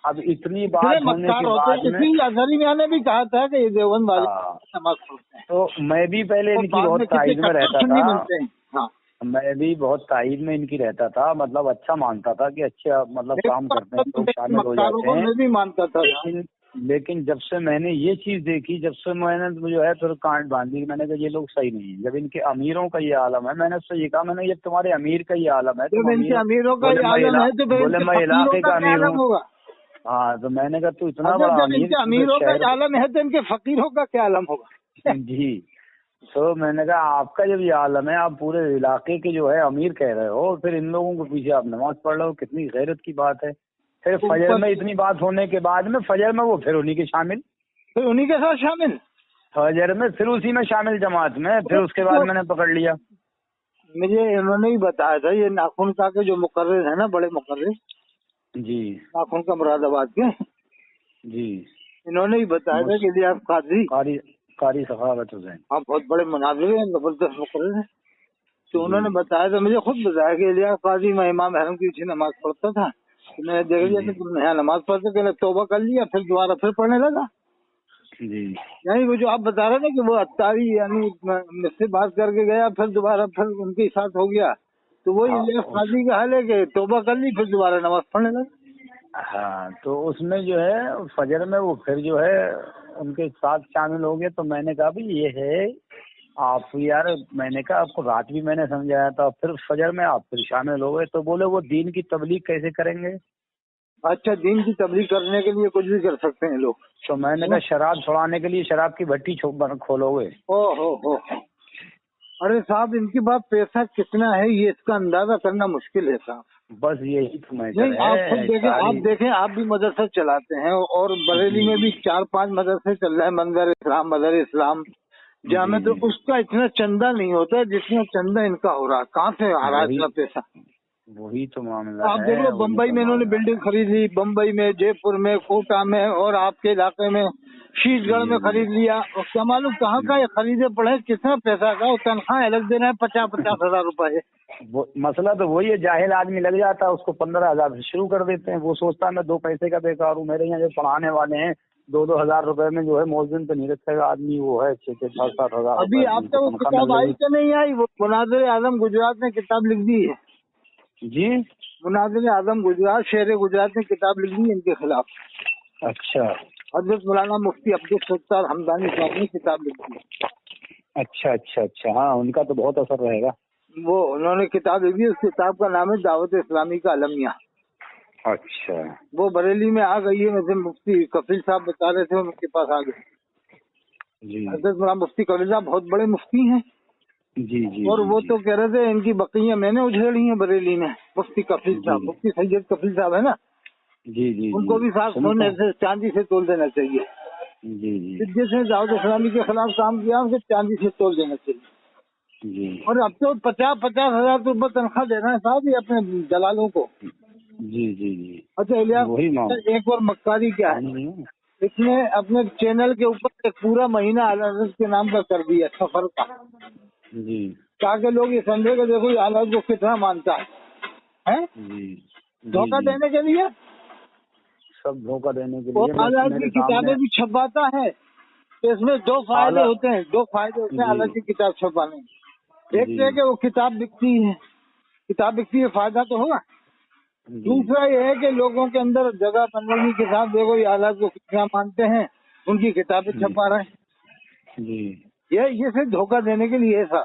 अब इतनी बात होने के बाद में अजहरी मियां ने भी कहा था कि ये देवबंद वाले नमाज पढ़ते हैं। तो मैं भी पहले इनकी बहुत ताईद में रहता था। मैं भी बहुत ताईद में इनकी रहता था, मतलब अच्छा मानता था कि अच्छा मतलब काम करते हैं, लोग शामिल हो जाते हैं। मैं भी मानता था, लेकिन जब से मैंने ये चीज देखी, जब से मैंने जो है फिर कांट बांधी, मैंने कहा ये लोग सही नहीं है। जब इनके अमीरों का ये आलम है, मैंने उससे ये कहा, मैंने जब तुम्हारे अमीर का ये आलम है, इनके अमीरों का ये आलम है, तो बोले मैं इलाके का अमीर हूँ। हाँ, तो मैंने कहा तू इतना बड़ा अमीरों का आलम है तो इनके फकीरों का क्या आलम होगा? जी। तो मैंने कहा आपका जब ये आलम है, आप पूरे इलाके के जो है अमीर कह रहे हो, फिर इन लोगों के पीछे आप नमाज पढ़ रहे हो, कितनी गैरत की बात है। फिर फजर में इतनी बात होने के बाद में फजर में वो फिर उन्हीं के साथ शामिल फजर में फिर उसी में शामिल जमात में। फिर उसके बाद मैंने पकड़ लिया। मुझे इन्होंने ही बताया था, ये नाखून का के जो मुकर्रिर है ना, बड़े मुकर्रिर जी, नाखून का मुरादाबाद के जी, इन्होंने ही बताया था कि इलियास कारी सखावत हुसैन, हाँ बहुत बड़े मुनाज़िर हैं, जबरदस्त मुकर्रिर हैं। तो उन्होंने बताया था, मुझे खुद बताया कि इलियास काजी मैं इमाम हरम की पीछे नमाज पढ़ता था, तो मैंने देख लिया कि तुम यहाँ नमाज पढ़ते, कहने तौबा कर लिया, फिर दोबारा फिर पढ़ने लगा। जी, यानी वो जो आप बता रहे ना कि वो अत्तारी यानी मुझसे बात करके गया, फिर दोबारा फिर उनके साथ हो गया, तो वही इलियास काजी का हाल है कि तौबा कर ली, फिर दोबारा नमाज पढ़ने लगा। ہاں تو اس میں جو ہے فجر میں وہ پھر جو ہے ان کے ساتھ شامل ہو گئے. تو میں نے کہا بھی یہ ہے آپ یار، میں نے کہا آپ کو رات بھی میں نے سمجھایا تھا، پھر فجر میں آپ پھر شامل ہو گئے. تو بولے وہ دین کی تبلیغ کیسے کریں گے؟ اچھا، دین کی تبلیغ کرنے کے لیے کچھ بھی کر سکتے ہیں لوگ. تو میں نے کہا شراب چھڑانے کے لیے شراب کی بھٹی کھولو گے؟ ہو. ارے صاحب، ان کے پاس پیسہ کتنا ہے یہ اس کا اندازہ کرنا مشکل ہے صاحب. بس یہی تو میں نہیں، آپ خود دیکھیں، آپ بھی مدرسہ چلاتے ہیں اور بریلی میں بھی 4-5 مدرسے چل رہے ہیں، منظر اسلام، مدر اسلام، جامع. تو اس کا اتنا چندہ نہیں ہوتا جتنا چندہ ان کا ہو رہا. کہاں سے آ رہا ہے اتنا پیسہ؟ وہی تو معاملہ آپ دیکھ لو، بمبئی میں انہوں نے بلڈنگ خرید لی، بمبئی میں، جے پور میں، کوٹا میں، اور آپ کے علاقے میں شیش گڑھ میں خرید لیا. اور کیا معلوم کہاں کا یہ خریدے پڑے، کتنا پیسہ کا. تنخواہ الگ دے رہے ہیں 50-50 ہزار روپئے. مسئلہ تو وہی ہے، جاہل آدمی لگ جاتا ہے اس کو 15,000 سے شروع کر دیتے ہیں. وہ سوچتا ہے میں 2 پیسے کا بیکار ہوں. میرے یہاں جو پڑھانے والے ہیں 2-2 ہزار روپے میں جو ہے مؤذن تو نہیں رکھے گا آدمی، وہ ہے 6-7 ہزار. ابھی آپ کو وہ کتاب آئی کہ نہیں آئی؟ وہ مناظر اعظم گجرات نے کتاب لکھ دی ہے. جی، مناظر اعظم گجرات، شہر گجرات نے کتاب لکھ دی ان کے خلاف. اچھا حضرت مولانا مفتی عبدالستار حمدانی صاحب نے کتاب لکھ دی. اچھا. ہاں ان کا تو بہت اثر رہے گا. وہ انہوں نے کتاب لکھی، اس کتاب کا نام ہے دعوت اسلامی کا المیہ. اچھا. وہ بریلی میں آ گئی ہے. ویسے مفتی کفیل صاحب بتا رہے تھے ان کے پاس آ گئے. جی حضرت مولانا مفتی کفیل صاحب بہت بڑے مفتی ہیں. جی جی. اور وہ تو کہہ رہے تھے ان کی بقیاں میں نے اجھیڑی ہیں بریلی میں. مفتی کفیل صاحب، مفتی سید کفیل صاحب ہے نا، جی ان کو بھی صاف سونے سے چاندی سے تول دینا چاہیے. جی جس نے دعوت اسلامی کے خلاف کام کیا اسے چاندی سے تول دینا چاہیے. جی اور اب تو 50-50 ہزار روپے تنخواہ دے رہے ہیں صاحب یہ اپنے دلالوں کو. جی. اچھا وہی ایک اور مکاری کیا ہے، اس نے اپنے چینل کے اوپر ایک پورا مہینہ اعلی حضرت کے نام کا کر دیا سفر کا. جی. تاکہ لوگ یہ سمجھے کہ دیکھو یہ اعلی حضرت کو کتنا مانتا ہے. جی. دھوکہ دینے کے لیے، سب دھوکہ دینے کے وہ لیے. اعلی حضرت کی کتابیں بھی چھپاتا ہے. تو اس میں 2 فائدے ہوتے ہیں، 2 فائدے ہوتے ہیں اعلی حضرت کی کتاب چھپانے میں. ایک تو ہے کہ وہ کتاب بکتی ہے، فائدہ تو ہوگا. دوسرا یہ ہے کہ لوگوں کے اندر جگہ بننے کے ساتھ دیکھو یہ اعلی حضرت کو کتنا مانتے ہیں، ان کی کتابیں چھپا رہے ہیں. جی. یہ صرف دھوکہ دینے کے لیے ایسا.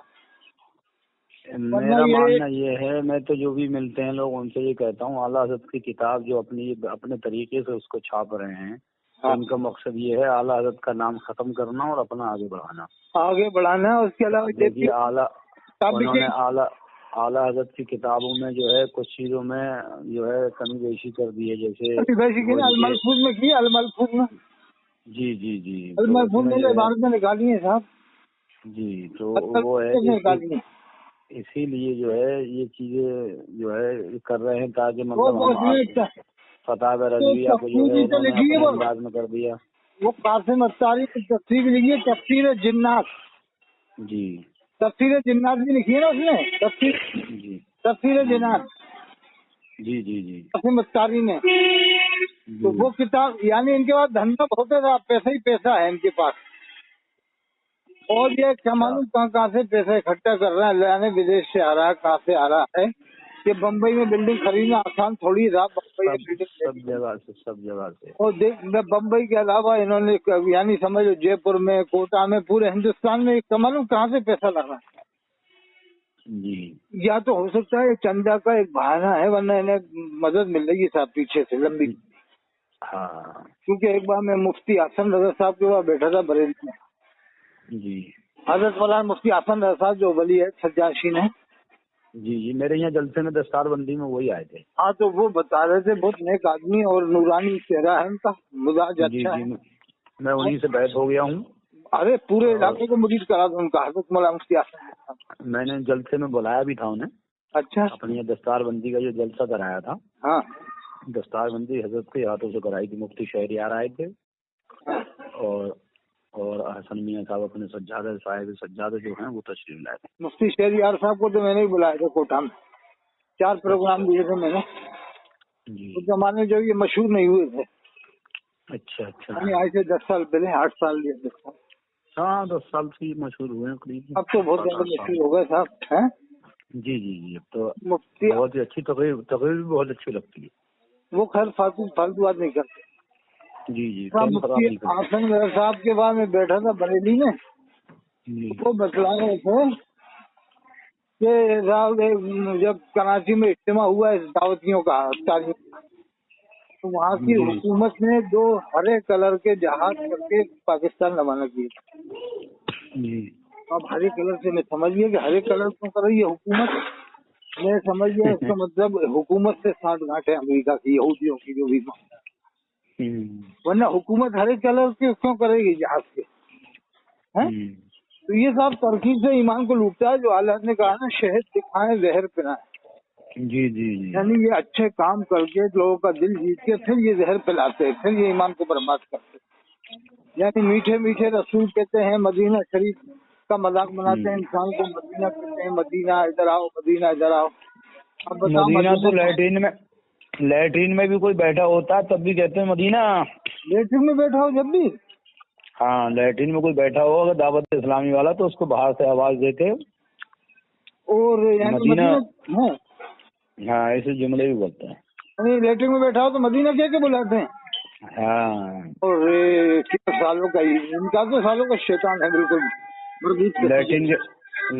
میرا ماننا یہ ہے، میں تو جو بھی ملتے ہیں لوگ ان سے یہ کہتا ہوں، اعلیٰ حضرت کی کتاب جو اپنے طریقے سے اس کو چھاپ رہے ہیں، ان کا مقصد یہ ہے اعلیٰ حضرت کا نام ختم کرنا اور اپنا آگے بڑھانا. اس کے علاوہ دیکھیے انہوں نے اعلیٰ حضرت کی کتابوں میں جو ہے کچھ چیزوں میں جو ہے کمی بیشی کر دی ہے، جیسے الملفوظ میں کی، الملفوظ میں. جی. الملفوظ میں عبارتیں نکالی ہیں صاحب. جی. تو وہ ہے اسی لیے جو ہے یہ چیزیں جو ہے کر رہے ہیں تاکہ مطلب فتح رضویہ کو جو ہے انہوں نے اپنے انداز میں کر دیا. وہ قاسم اتاری کی تفسیر لکھی ہے، تفسیر جنات. جی. تفسیر جنات بھی لکھی ہے نا اس نے، تفسیر جنات. جی. قاسم اتاری نے. تو وہ کتاب یعنی ان کے پاس دھندا بہت ہے، پیسہ ہی پیسہ ہے ان کے پاس. اور یہ کیا معلوم کہاں سے پیسہ اکٹھا کر رہا ہے، یعنی بدیش سے آ رہا ہے، کہاں سے آ رہا ہے. کہ بمبئی میں بلڈنگ خریدنا آسان تھوڑی رہا. بمبئی میں بلڈنگ سب جگہ سے اور بمبئی کے علاوہ انہوں نے یعنی سمجھو جے پور میں، کوٹا میں، پورے ہندوستان میں معلوم کہاں سے پیسہ لگا. جی. یا تو ہو سکتا ہے چندہ کا ایک بہانہ ہے، ورنہ انہیں مدد مل رہی ہے صاحب پیچھے سے لمبی. ہاں. کیونکہ ایک بار میں مفتی حسن رضا صاحب کے پاس بیٹھا تھا بریلی میں. جی. حضرت مولانا مفتی حسن رضا صاحب جو ولی ہے، سجادشین ہے. جی. میرے یہاں جلسے میں دستار بندی میں وہی آئے تھے. ہاں تو وہ بتا رہے تھے بہت نیک آدمی اور نورانی چہرہ ہے ان کا، مزاج اچھا ہے. میں انہیں سے بیعت ہو گیا ہوں. ارے پورے علاقے کو مرید کرا دو ان کا. حضرت مولانا مفتی حسن میں نے جلسے میں بلایا بھی تھا انہیں. اچھا. اپنی دستار بندی کا جو جلسہ کرایا تھا، ہاں دستار بندی حضرت کے ہاتھوں سے کرائی تھی. مفتی شہریار آئے تھے اور حسن میاں صاحب اپنے سجادہ صاحب سجادہ جو ہیں وہ تشریف لائے تھے. مفتی شہریار صاحب کو تو میں نے ہی بلایا تھا کوٹا میں. 4 پروگرام دیے تھے میں نے. اس زمانے جو یہ مشہور نہیں ہوئے تھے. اچھا. آج سے 10 سال پہلے، 8 سال یا 10 سال. ہاں 10 سال سے مشہور ہوئے ہیں قریب. اب تو بہت زیادہ مشہور ہو گئے صاحب. جی. اب تو مفتی بہت ہی اچھی تقریر بھی بہت اچھی لگتی ہے. وہ خیر فالتو بات نہیں کرتے. جی جی مفتی حسن میرا صاحب کے بعد میں بیٹھا تھا بریلی میں, وہ بتلا رہے تھے کہ جب کراچی میں اجتماع ہوا ہے دعوتیوں کا تو وہاں کی حکومت نے 2 ہرے کلر کے جہاز کر کے پاکستان روانہ کیے. اب ہرے کلر سے میں سمجھیے کہ ہرے کلر کیوں کر رہی ہے حکومت, میں سمجھیے اس کا مطلب حکومت سے سانٹھ گانٹھ ہے امریکہ کی یہودیوں کی جو بھی, ورنہ حکومت ہرے کلر کے کیوں کرے گی جہاز کے. تو یہ صاحب ترکیب سے ایمان کو لوٹتا ہے. جو اللہ نے کہا نا شہد دکھائیں زہر پلائیں, جی جی یعنی یہ اچھے کام کر کے لوگوں کا دل جیت کے پھر یہ زہر پلاتے ہیں, پھر یہ ایمان کو برباد کرتے ہیں. یعنی میٹھے میٹھے رسول کہتے ہیں, مدینہ شریف کا مذاق بناتے ہیں انسان کو, مدینہ کہتے ہیں مدینہ ادھر آؤ, مدینہ ادھر آؤ. اب بتاؤ مدینہ تو لیٹرین میں بھی کوئی بیٹھا ہوتا ہے تب بھی کہتے ہیں مدینہ. لیٹرین میں بیٹھا ہو جب بھی, ہاں لیٹرین میں کوئی بیٹھا ہو اگر دعوت اسلامی والا تو اس کو باہر سے آواز دے کے اور یعنی مدینہ ہاں ایسے جملے بھی بولتے ہیں. لیٹرین میں بیٹھا ہو تو مدینہ کہہ کے بلاتے ہیں. ہاں اور کتنے سالوں کا ان کا تو سالوں کا شیطان ہے بالکل.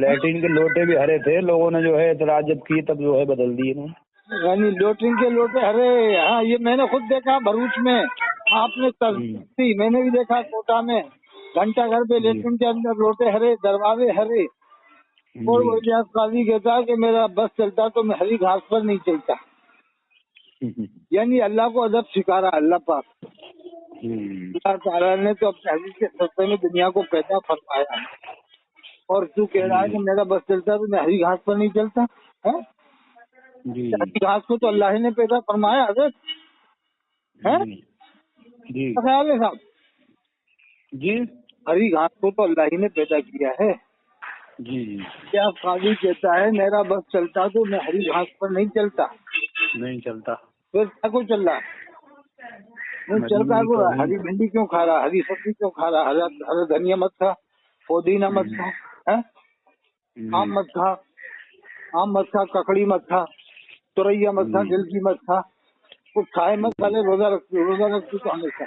لیٹرین کے لوٹے بھی ہرے تھے, لوگوں نے جو ہے اعتراض جب کی تب جو ہے بدل دیے انہوں نے. یعنی لیٹرین کے لوٹے ہرے, ہاں یہ میں نے خود دیکھا بھروچ میں, آپ نے تصدیق میں نے بھی دیکھا کوٹا میں, گھنٹہ گھر پہ لیٹرین کے اندر لوٹے ہرے, دروازے ہرے. اور وہ الیاس قاضی کہتا کہ میرا بس چلتا تو میں ہری گھاس پر نہیں چلتا. یعنی اللہ کو ادب سکھا رہا اللہ پاک. اللہ تعالیٰ نے تو اپنے حدیث کے سستے میں دنیا کو پیدا فرمایا ہے, اور تو کہہ رہا ہے کہ میرا بس چلتا تو میں ہری گھاس پر نہیں چلتا. ہری گھاس کو تو اللہ نے پیدا فرمایا حضرت ہے. خیال ہے صاحب جی, ہری گھاس کو تو اللہ ہی نے پیدا کیا ہے. جی کیا قاضی کہتا ہے میرا بس چلتا تو میں ہری گھاس پر نہیں چلتا. پھر کیا کو چل رہا ہے, چل کا کو ہری بھنڈی کیوں کھا رہا, ہری سبزی کیوں کھا رہا, ہرا دھنیا مت کھا, پودینہ مت کھا, آم مت کھا, ککڑی مت کھا, توریا مت کھا, گلکی مت کھا, کچھ کھائے مت کھا لے, روزہ رکھتی تو ہمیشہ.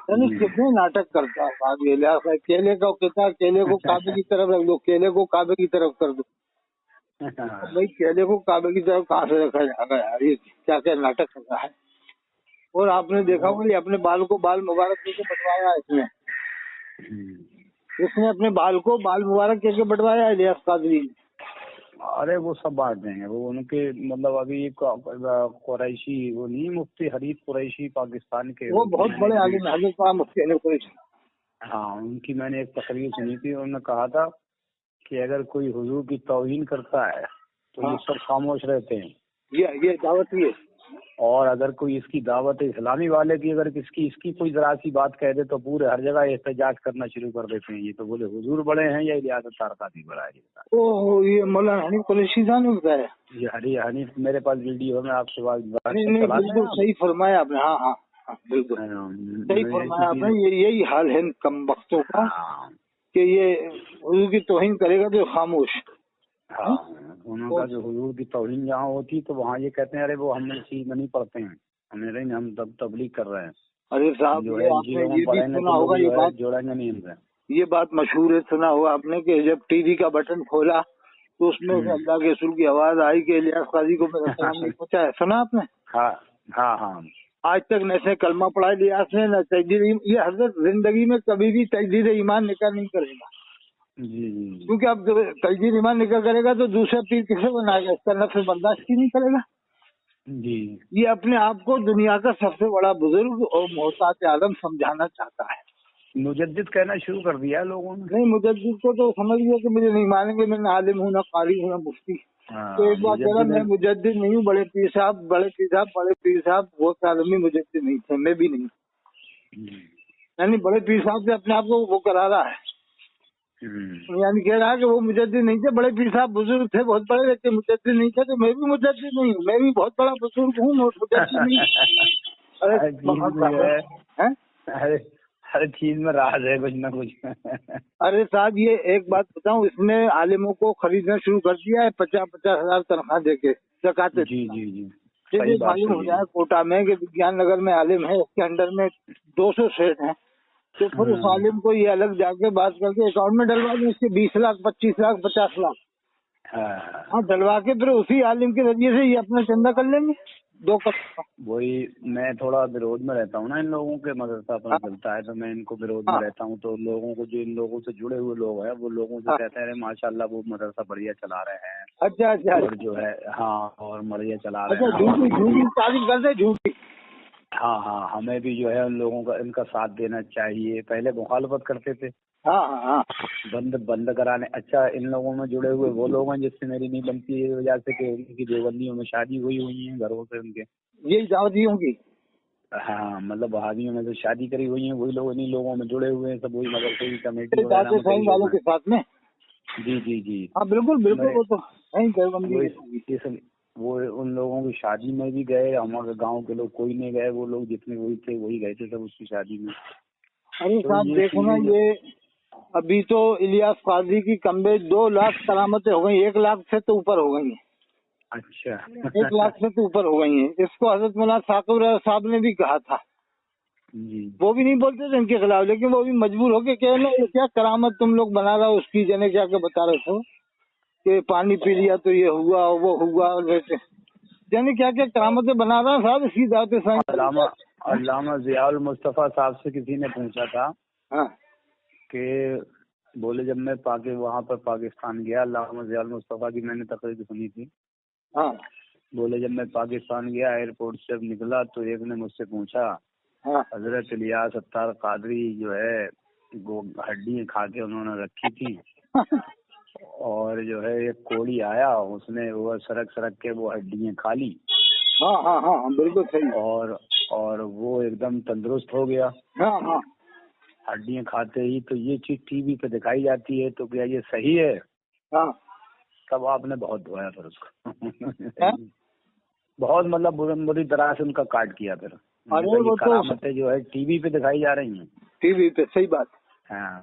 یعنی کتنے ناٹک کرتا ہے. کیلے کا کہتا, کیلے کو کعبے کی طرف رکھ دو, کیلے کو کعبے کی طرف کر دو. بھائی کیلے کو کعبے کی طرف کہاں سے رکھا جائے گا یار, یہ کیا کیا ناٹک کر رہا ہے. اور آپ نے دیکھا ہوگا اپنے بال کو بال مبارک کہہ کے بٹوایا اس نے اپنے بال کو بال مبارک کہہ کے بٹوایا الیاس قادری نے. ارے وہ سب بات دیں گے, وہ ان کے مطلب ابھی قریشی وہ نہیں مفتی حریف قریشی پاکستان کے, وہ بہت بڑے عالم حضرت مفتی حریف قریشی. ہاں ان کی میں نے ایک تقریر سنی تھی, انہوں نے کہا تھا کہ اگر کوئی حضور کی توہین کرتا ہے تو یہ سب خاموش رہتے ہیں, یہ دعوت ہی ہے. اور اگر کوئی اس کی دعوت اسلامی والے کی اگر اس کی کوئی ذرا سی بات کہہ دے تو پورے ہر جگہ احتجاج کرنا شروع کر دیتے ہیں. یہ تو بولے حضور بڑے ہیں یا الیاس قادری بڑا ہے. یہ مولانا حنیف قریشی صاحب نے بتایا. یہ حنیف میرے پاس ویڈیو میں آپ سے بالکل صحیح فرمایا آپ نے. ہاں بالکل صحیح فرمایا آپ نے. یہی حال ہے کم بختوں کا کہ یہ حضور کی توہین کرے گا تو خاموش. انہوں کا جو حضور کی توہین جہاں ہوتی تو وہاں یہ کہتے ہیں ارے وہ ہم چیز میں نہیں پڑھتے ہیں, ہم تبلیغ کر رہے ہیں. ارے صاحب یہ بھی سنا ہوگا یہ بات, جوڑیں گے نہیں ہم سے. یہ بات مشہور ہے, سنا ہوگا آپ نے کہ جب ٹی وی کا بٹن کھولا تو اس میں اللہ کے رسول کی آواز آئی کہ الیاس قاضی کو میرا سلام نہیں پہنچا ہے. سنا آپ نے؟ ہاں آج تک نہ اس نے کلمہ پڑھا الیاس نے, نہ تجدید. یہ حضرت زندگی میں کبھی بھی تجدید ایمان نکاح نہیں کرے گا. کیونکہ اب تجدید ایمان نکاح کرے گا تو دوسرا پیر کسے بنائے گا, اس کا نفس برداشت ہی نہیں کرے گا. یہ اپنے آپ کو دنیا کا سب سے بڑا بزرگ اور محتاط عالم سمجھانا چاہتا ہے. مجدد کہنا شروع کر دیا ہے لوگوں نے. نہیں, مجدد کو تو سمجھ لیا کہ مجھے نہیں مانیں گے, میں نہ عالم ہوں, نہ قاری ہوں, نہ مفتی. تو ایک بات کہہ رہا, میں مجدد نہیں ہوں. بڑے پیر صاحب وہ عالمی مجدد نہیں تھے, میں بھی نہیں. یعنی بڑے پیر صاحب سے اپنے آپ کو وہ کرا رہا ہے, یعنی کہہ رہا ہے کہ وہ مجدد نہیں تھے. بڑے پیر صاحب بزرگ تھے بہت بڑے, لیکن مجدد نہیں تھے. تو میں بھی مجدد نہیں ہوں, میں بھی بہت بڑا بزرگ ہوں, مجدد نہیں. ہر چیز میں راز ہے کچھ نہ کچھ. ارے صاحب یہ ایک بات بتاؤں, اس نے عالموں کو خریدنا شروع کر دیا ہے 50,000 تنخواہ دے کے زکات. جی जैसे मालूम हो जाए कोटा में कि विज्ञान नगर में आलिम है, इसके अंडर में 200 सेठ हैं, तो फिर उस आलिम को ये अलग जाके बात करके अकाउंट में डलवा दें इसके 20 लाख 25 लाख 50 लाख, हाँ डलवा के फिर उसी आलिम के जरिए से ये अपना चंदा कर लेंगे 2 करोड़। वही मैं थोड़ा विरोध में रहता हूँ ना, इन लोगों के मदरसा अपना चलता है तो मैं इनको विरोध में रहता हूँ। तो लोगों को, जो इन लोगों से जुड़े हुए लोग हैं, वो लोगों से कहते हैं माशाल्लाह वो मदरसा बढ़िया चला रहे हैं। अच्छा अच्छा, और जो है हाँ, और बढ़िया चला रहे अच्छा, हैं। झूठी तारीफ करते झूठी। हाँ हाँ, हमें भी जो है उन लोगों का, इनका साथ देना चाहिए। पहले मुखालफत करते थे, हाँ हाँ हाँ, बंद कराने। अच्छा, इन लोगों में जुड़े हुए वो लोग हैं जिससे मेरी नहीं बनती है, वजह से कि उनकी देवबंदियों में शादी हुई है घरों से उनके, यही दावतियों की। हाँ मतलब वहाबियों में जो शादी करी हुई है वही लोग इन्हीं लोगों में जुड़े हुए हैं सब, वही मदरसे की कमेटी वगैरह में कई वालों लोग के हैं। साथ में। जी जी जी, हाँ बिल्कुल बिल्कुल, वो तो है वो वो उन लोगों की शादी में भी गए। हमारे गांव के लोग कोई नहीं गए, वो लोग जितने वही थे वही गए थे सब उसकी शादी में। अरे तो साहब ये देखो ना, ये अभी तो इलियास काजी की कमबे 2 लाख करामतें हो गई, 1 लाख से तो ऊपर हो गई हैं। अच्छा 1 लाख से तो ऊपर हो गई हैं। इसको हजरत मौलाना साकिब साहब ने भी कहा था, जी, वो भी नहीं बोलते थे इनके खिलाफ, लेकिन वो भी मजबूर हो के कहना ये क्या करामत तुम लोग बना रहा हो, उसकी जने क्या क्या बता रहे थे कि पानी पी लिया तो ये हुआ वो हुआ, वैसे यानी क्या क्या करामतें बना रहा है साहब। इसकी दावत अल्लामा ज़ियाउल मुस्तफा साहब से किसी ने पूछा था हाँ कि बोले जब मैं वहाँ पर पाकिस्तान गया, अल्लामा ज़ियाउल मुस्तफा की मैंने तकरीर सुनी थी। हाँ बोले जब मैं पाकिस्तान गया, एयरपोर्ट से जब निकला तो एक ने मुझसे पूछा, हाँ हजरत इलियास अत्तार कादरी जो है वो हड्डी खा के उन्होंने रखी थी और जो है एक कोड़ी आया, उसने वो सरक के वो हड्डियाँ खा ली। हाँ हाँ हाँ बिल्कुल सही। और वो एकदम तंदुरुस्त हो गया। हाँ हाँ हड्डियाँ खाते ही। तो ये चीज टीवी पे दिखाई जाती है, तो क्या ये सही है? हाँ, तब आपने बहुत धोया फिर उसको बहुत मतलब बुरी तरह से उनका काट किया फिर। अरे वो करामतें जो है टीवी पे दिखाई जा रही हैं। टीवी पे, सही बात। हाँ,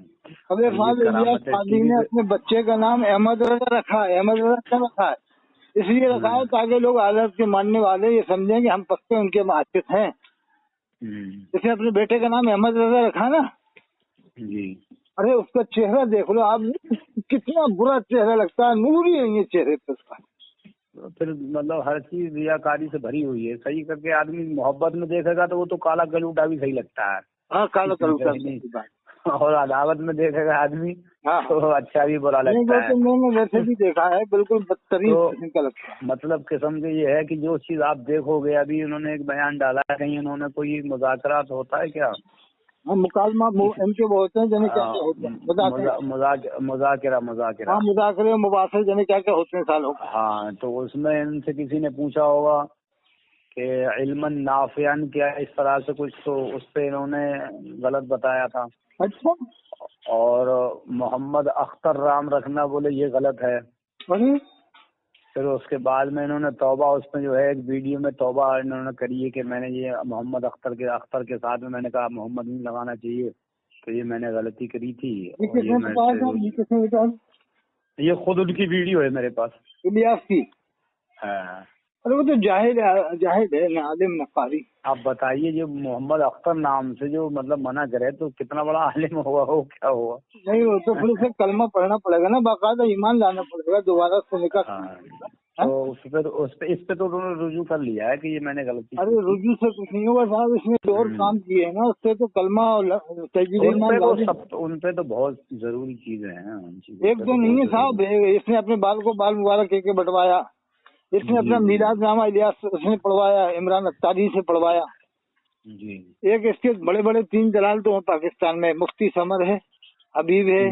अरे साहब इलियास काजी ने अपने बच्चे का नाम अहमद रजा रखा है। अहमद रजा क्या रखा है? इसलिए रखा है ताकि लोग आज़ाद के मानने वाले ये समझें कि हम पक्के उनके माशिक हैं। इसने अपने बेटे का नाम अहमद रजा रखा ना जी। अरे उसका चेहरा देख लो आप, कितना बुरा चेहरा लगता है, नूर ही नहीं है चेहरे पे उसका। तो फिर मतलब हर चीज रियाकारी से भरी हुई है। सही करके आदमी मोहब्बत में देखेगा तो वो तो काला कलूटा भी सही लगता है। हाँ काला कलूटा। और अदावत में देखेगा आदमी हाँ तो अच्छा भी बुरा लगता है। तो मैंने वैसे भी देखा है, बिल्कुल बदतरीन किस्म का लगता है। मतलब किस्म से ये है कि जो चीज आप देखोगे, अभी उन्होंने एक बयान डाला है, कहीं उन्होंने कोई मुज़ाकरात होता है क्या? हाँ मुकालमा इनके वो होते हैं जने क्या क्या होते हैं, मुज़ाकरा हाँ मुज़ाकरे मुबासे जने क्या क्या होते हैं सालों। हाँ, तो उसमें इनसे किसी ने पूछा होगा कि इल्मन नाफियन क्या, इस तरह से कुछ, तो उस पे इन्होंने गलत बताया था। अच्छा, और मोहम्मद अख्तर राम रखना बोले ये गलत है। अरे फिर उसके बाद में इन्होंने तौबा, उसमें जो है एक वीडियो में तौबा इन्होंने करी है कि मैंने ये मोहम्मद अख्तर के साथ में मैंने कहा मोहम्मद नहीं लगाना चाहिए, तो ये मैंने गलती करी थी। ये खुद उनकी वीडियो है मेरे पास, इलियास की। हाँ। अरे वो तो जाहिद है ना, आलिम ना कारी। आप बताइए, जो मोहम्मद अख्तर नाम से जो मतलब मना करे तो कितना बड़ा आलिम हुआ हो, क्या हुआ? नहीं वो तो फिर उसे कलमा पढ़ना पड़ेगा ना, बाकायदा ईमान लाना पड़ेगा, दोबारा से निकाह। तो फिर इस पे तो उन्होंने रुजू कर लिया है कि ये मैंने गलती। अरे रुजू से कुछ नहीं होगा साहब, इसमें और काम किए है ना, उससे तो कलमा और उन पे तो बहुत जरूरी चीजें हैं। एक दो नहीं है साहब, इसने अपने बाल को बाल मुबारक के बंटवाया, इसने अपना मीलाद नामा इलियास उसने पढ़वाया, इमरान अख्तारी से पढ़वाया जी। एक इसके बड़े बड़े 3 दलाल तो हैं पाकिस्तान में, मुफ्ती समर है, हबीब है,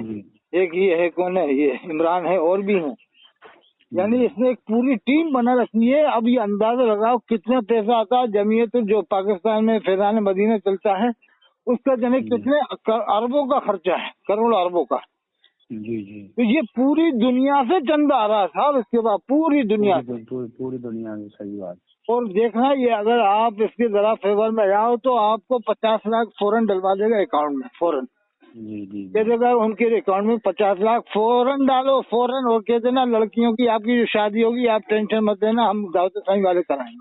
एक ये है कौन है, ये इमरान है, और भी हैं। यानी इसने एक पूरी टीम बना रखी है। अब ये अंदाजा लगाओ कितना पैसा आता है जमीयत जो पाकिस्तान में फैजान मदीना चलता है, उसका जने कितने अरबों का खर्चा है, करोड़ अरबों का। जी जी। तो ये पूरी दुनिया से चंदा आ रहा है साहब, इसके बाद पूरी दुनिया में, सही बात। और देखना ये अगर आप इसके जरा फेवर में जाओ तो आपको 50 लाख फौरन डलवा देगा अकाउंट में, फौरन। कह देगा उनके अकाउंट में 50 लाख फौरन डालो, फौरन, और कह देना लड़कियों की आपकी जो शादी होगी आप टेंशन मत लेना, हम दावत साईं वाले कराएंगे।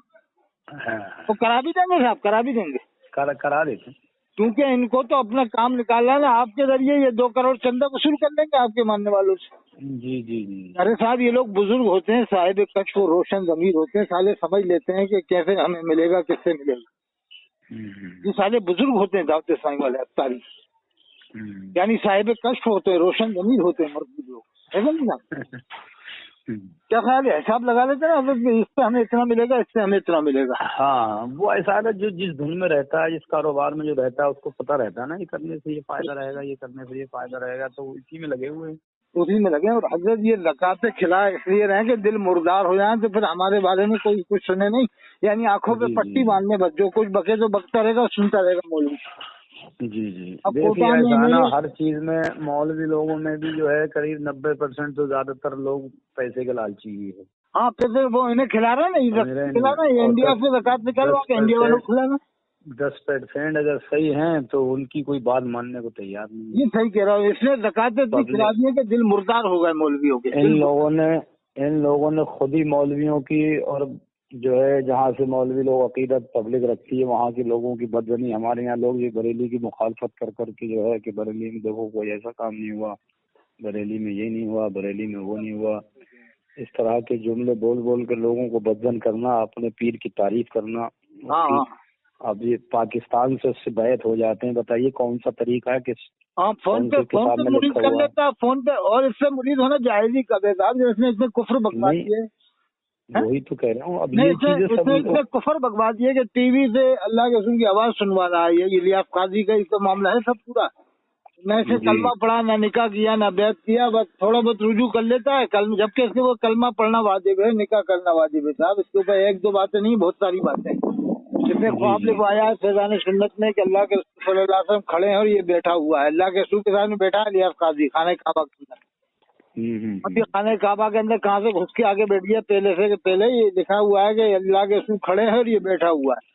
हाँ, तो करा भी देंगे साहब, करा भी देंगे, करा देते हैं। क्योंकि इनको तो अपना काम निकालना है ना, आपके जरिए ये 2 करोड़ चंदा वसूल कर लेंगे आपके मानने वालों से। जी जी जी। अरे साहब ये लोग बुजुर्ग होते हैं, साहिब कश वो रोशन ज़मीर होते हैं, साले समझ लेते हैं कि कैसे हमें मिलेगा, किससे मिलेगा। ये साले बुजुर्ग होते हैं दावत इस्लामी वाले अफ्तारी, यानी साहिब कश होते हैं, रोशन ज़मीर होते हैं मर्द लोग, है ना। क्या ख्याल है, हिसाब लगा लेते हैं ना, इससे हमें इतना मिलेगा, इससे हमें इतना मिलेगा। हाँ, वो ऐसा है जो जिस धुन में रहता है, जिस कारोबार में जो रहता है, उसको पता रहता है ना, ये करने से ये फायदा रहेगा, ये करने से ये फायदा रहेगा, तो इसी में लगे हुए हैं। उसी में लगे। और हजरत ये ज़कात खिलाए इसलिए रहे कि दिल मुर्दार हो जाए, तो फिर हमारे बारे में कोई कुछ सुने नहीं, यानी आंखों पे पट्टी बांधने, बस जो कुछ बके तो बकता रहेगा, सुनता रहेगा मौलवी। जी जी। अब देखिए कोटा में ऐसा है ना, इन्होंने- हर चीज में मौलवी लोगों में भी जो है करीब 90% तो ज्यादातर लोग पैसे के लालची ही है। हाँ, फिर वो इन्हें खिला रहा है ना, खिला रहा है, इंडिया से ज़कात निकलवा के इंडिया वालों को खिलाना। 10% अगर सही हैं तो उनकी कोई बात मानने को तैयार नहीं है। ये सही कह रहा हूँ, इसलिए ज़कात इतनी खिला दी है कि दिल मुर्दार हो गए मौलवियों के। इन लोगों ने खुद ही मौलवियों की, और जो है जहाँ से मौलवी लोग अकीदत पब्लिक रखती है वहाँ के लोगों की बदजनी, हमारे यहाँ लोग ये बरेली की मुखालफत कर करके जो है कि बरेली में देखो कोई ऐसा काम नहीं हुआ, बरेली में ये नहीं हुआ, बरेली में वो नहीं हुआ, इस तरह के जुमले बोल बोल कर लोगों को बदजन करना, अपने पीर की तारीफ करना। हाँ, अब ये पाकिस्तान से उससे बैत हो जाते हैं, बताइए कौन सा तरीका है कि हाँ, फोन पे मुरीद कर लेता है फोन पे, और इससे मुरीद होना जायज ही कब है साहब, जिसने इसमें कुफ्र बकवा दिए। वही तो कह रहा हूँ। अब नहीं, ये चीजें सब इसमें कुफ्र बकवा दिए कि टीवी से अल्लाह के रसूल की आवाज सुनवा रहा है, ये इलियास काजी का इसका मामला है सब पूरा। मैं इसे कलमा पढ़ा, ना निकाह किया, ना बैत किया, बस थोड़ा बहुत रुजू कर लेता है कल, जबकि इसके वो कलमा पढ़ना वाजिब है, निकाह करना वाजिब है साहब। इसके ऊपर 1-2 बातें नहीं, बहुत सारी बातें। जिसने ख्वाब लिखवाया है फैजान सुन्नत में कि अल्लाह के रसूल सल्लल्लाहु अलैहि वसल्लम खड़े हैं और ये बैठा हुआ है, अल्लाह के रसूल के सामने बैठा है इलियास काजी खाने काबा के अंदर। अब ये खाने काबा के अंदर कहाँ से घुस के आगे बैठ गया, पहले से पहले ये लिखा हुआ है कि अल्लाह के रसूल खड़े हैं और ये बैठा हुआ है।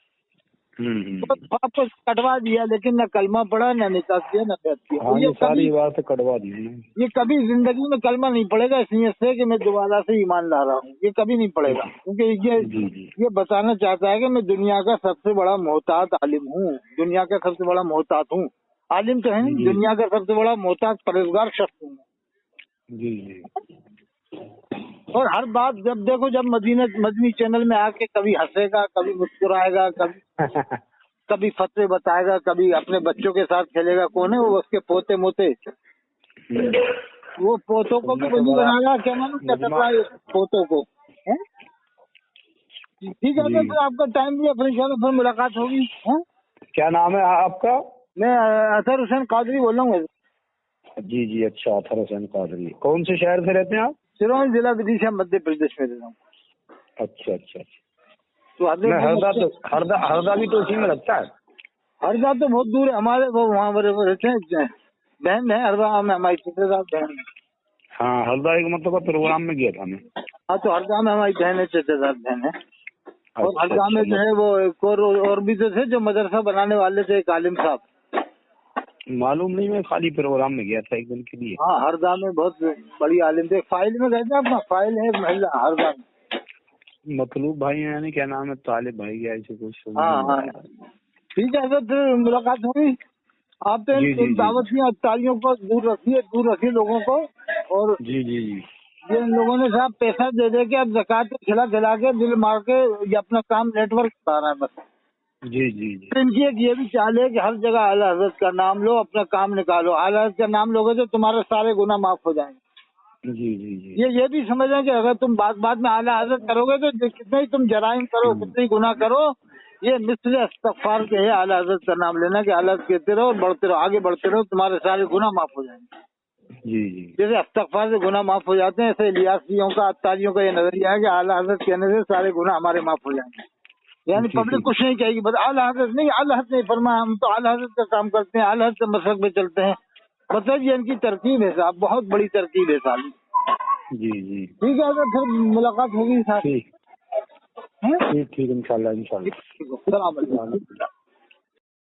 तो आपको कटवा दिया, लेकिन न कलमा पढ़ा, न निकाह किया, न बैत किया। ये सारी बात कटवा दी। ये कभी जिंदगी में कलमा नहीं पड़ेगा इस नियत से कि मैं दोबारा से ईमान ला रहा हूँ, ये कभी नहीं पड़ेगा, क्योंकि ये बताना चाहता है कि मैं दुनिया का सबसे बड़ा मोहताज आलिम हूँ, दुनिया का सबसे बड़ा मोहताज हूँ। आलिम तो है नहीं, दुनिया का सबसे बड़ा मोहताज परहेजगार शख्स हूँ। जी। और हर बात जब देखो, जब मदनी चैनल में आके कभी हंसेगा, कभी मुस्कुराएगा, कभी फतवे बताएगा, कभी अपने बच्चों के साथ खेलेगा। कौन है वो, उसके पोते मोते, वो पोतों को भी वही बनाएगा, क्या मालूम क्या कर रहा है पोतों को। ठीक है, तो आपका टाइम भी फिर मुलाकात होगी। क्या नाम है आपका? मैं अतहर हुसैन कादरी बोल रहा हूँ। जी जी, अच्छा, अतहर हुसैन कादरी। कौन से शहर से रहते हैं आप? सिरोही जिला विदिशा मध्य प्रदेश में रहता हूँ। अच्छा। तो हरदा भी तो उसी में लगता है। हरदा तो बहुत दूर है हमारे, वो वहाँ रहते हैं, बहन है हरदा में हमारी चेतेदार बहन। हाँ, हरदा एक मतलब प्रोग्राम में गया था मैं। हाँ, तो हरदा में हमारी बहन है, चेतेदार बहन है। और हरदा में जो है वो एक और भी तो थे जो मदरसा बनाने वाले थे, एक आलिम साहब। मालूम नहीं, मैं खाली प्रोग्राम में गया था एक दिन के लिए। हाँ, हरदा में बहुत बड़ी आलिम थे। फाइल में गए थे अपना, फाइल है महिला हरदा में। मतलूब भाई है, नहीं क्या नाम है, तालिब भाई या ऐसे कुछ। हाँ, ठीक है, तो फिर मुलाकात होगी। आप तो इन दावतियों तालियों को दूर रखिए लोगों को। और जी ये इन लोगों ने साहब पैसा दे दे के अब ज़कात खिला के दिल मार के ये अपना काम नेटवर्क बता रहा है बस। जी। इनकी एक ये भी चाल है कि हर जगह आला हज़रत का नाम लो, अपना काम निकालो। आला हज़रत का नाम लोगे तो तुम्हारे सारे गुनाह माफ हो जाएंगे। जी। ये भी समझ रहे हैं कि अगर तुम बाद में आला हज़रत करोगे तो कितने ही तुम जराइम करो, कितने ही गुनाह करो, ये मिस्र इस्तग़फ़ार के है आला हज़रत का नाम लेना, कि आला हज़रत कहते रहो और बढ़ते रहो, आगे बढ़ते रहो, तुम्हारे सारे गुनाह माफ हो जाएंगे। जी। जैसे इस्तग़फ़ार से गुनाह माफ हो जाते हैं, ऐसे इलियासियों का, अत्तारियों का ये नजरिया है कि आला हज़रत कहने से सारे गुनाह हमारे माफ हो जाएंगे। यानी पब्लिक कुछ नहीं कहेगी, बस आला हज़रत नहीं, आला हज़रत ने फरमाया, हम तो आला हज़रत का काम करते हैं, आला हज़रत के मसलक पे चलते हैं। मतलब ये इनकी तरकीब है साहब, बहुत बड़ी तरकीब है साहब। जी। ठीक है, तो फिर मुलाकात होगी साहब। ठीक, इंशाल्लाह। सलाम अलैकुम।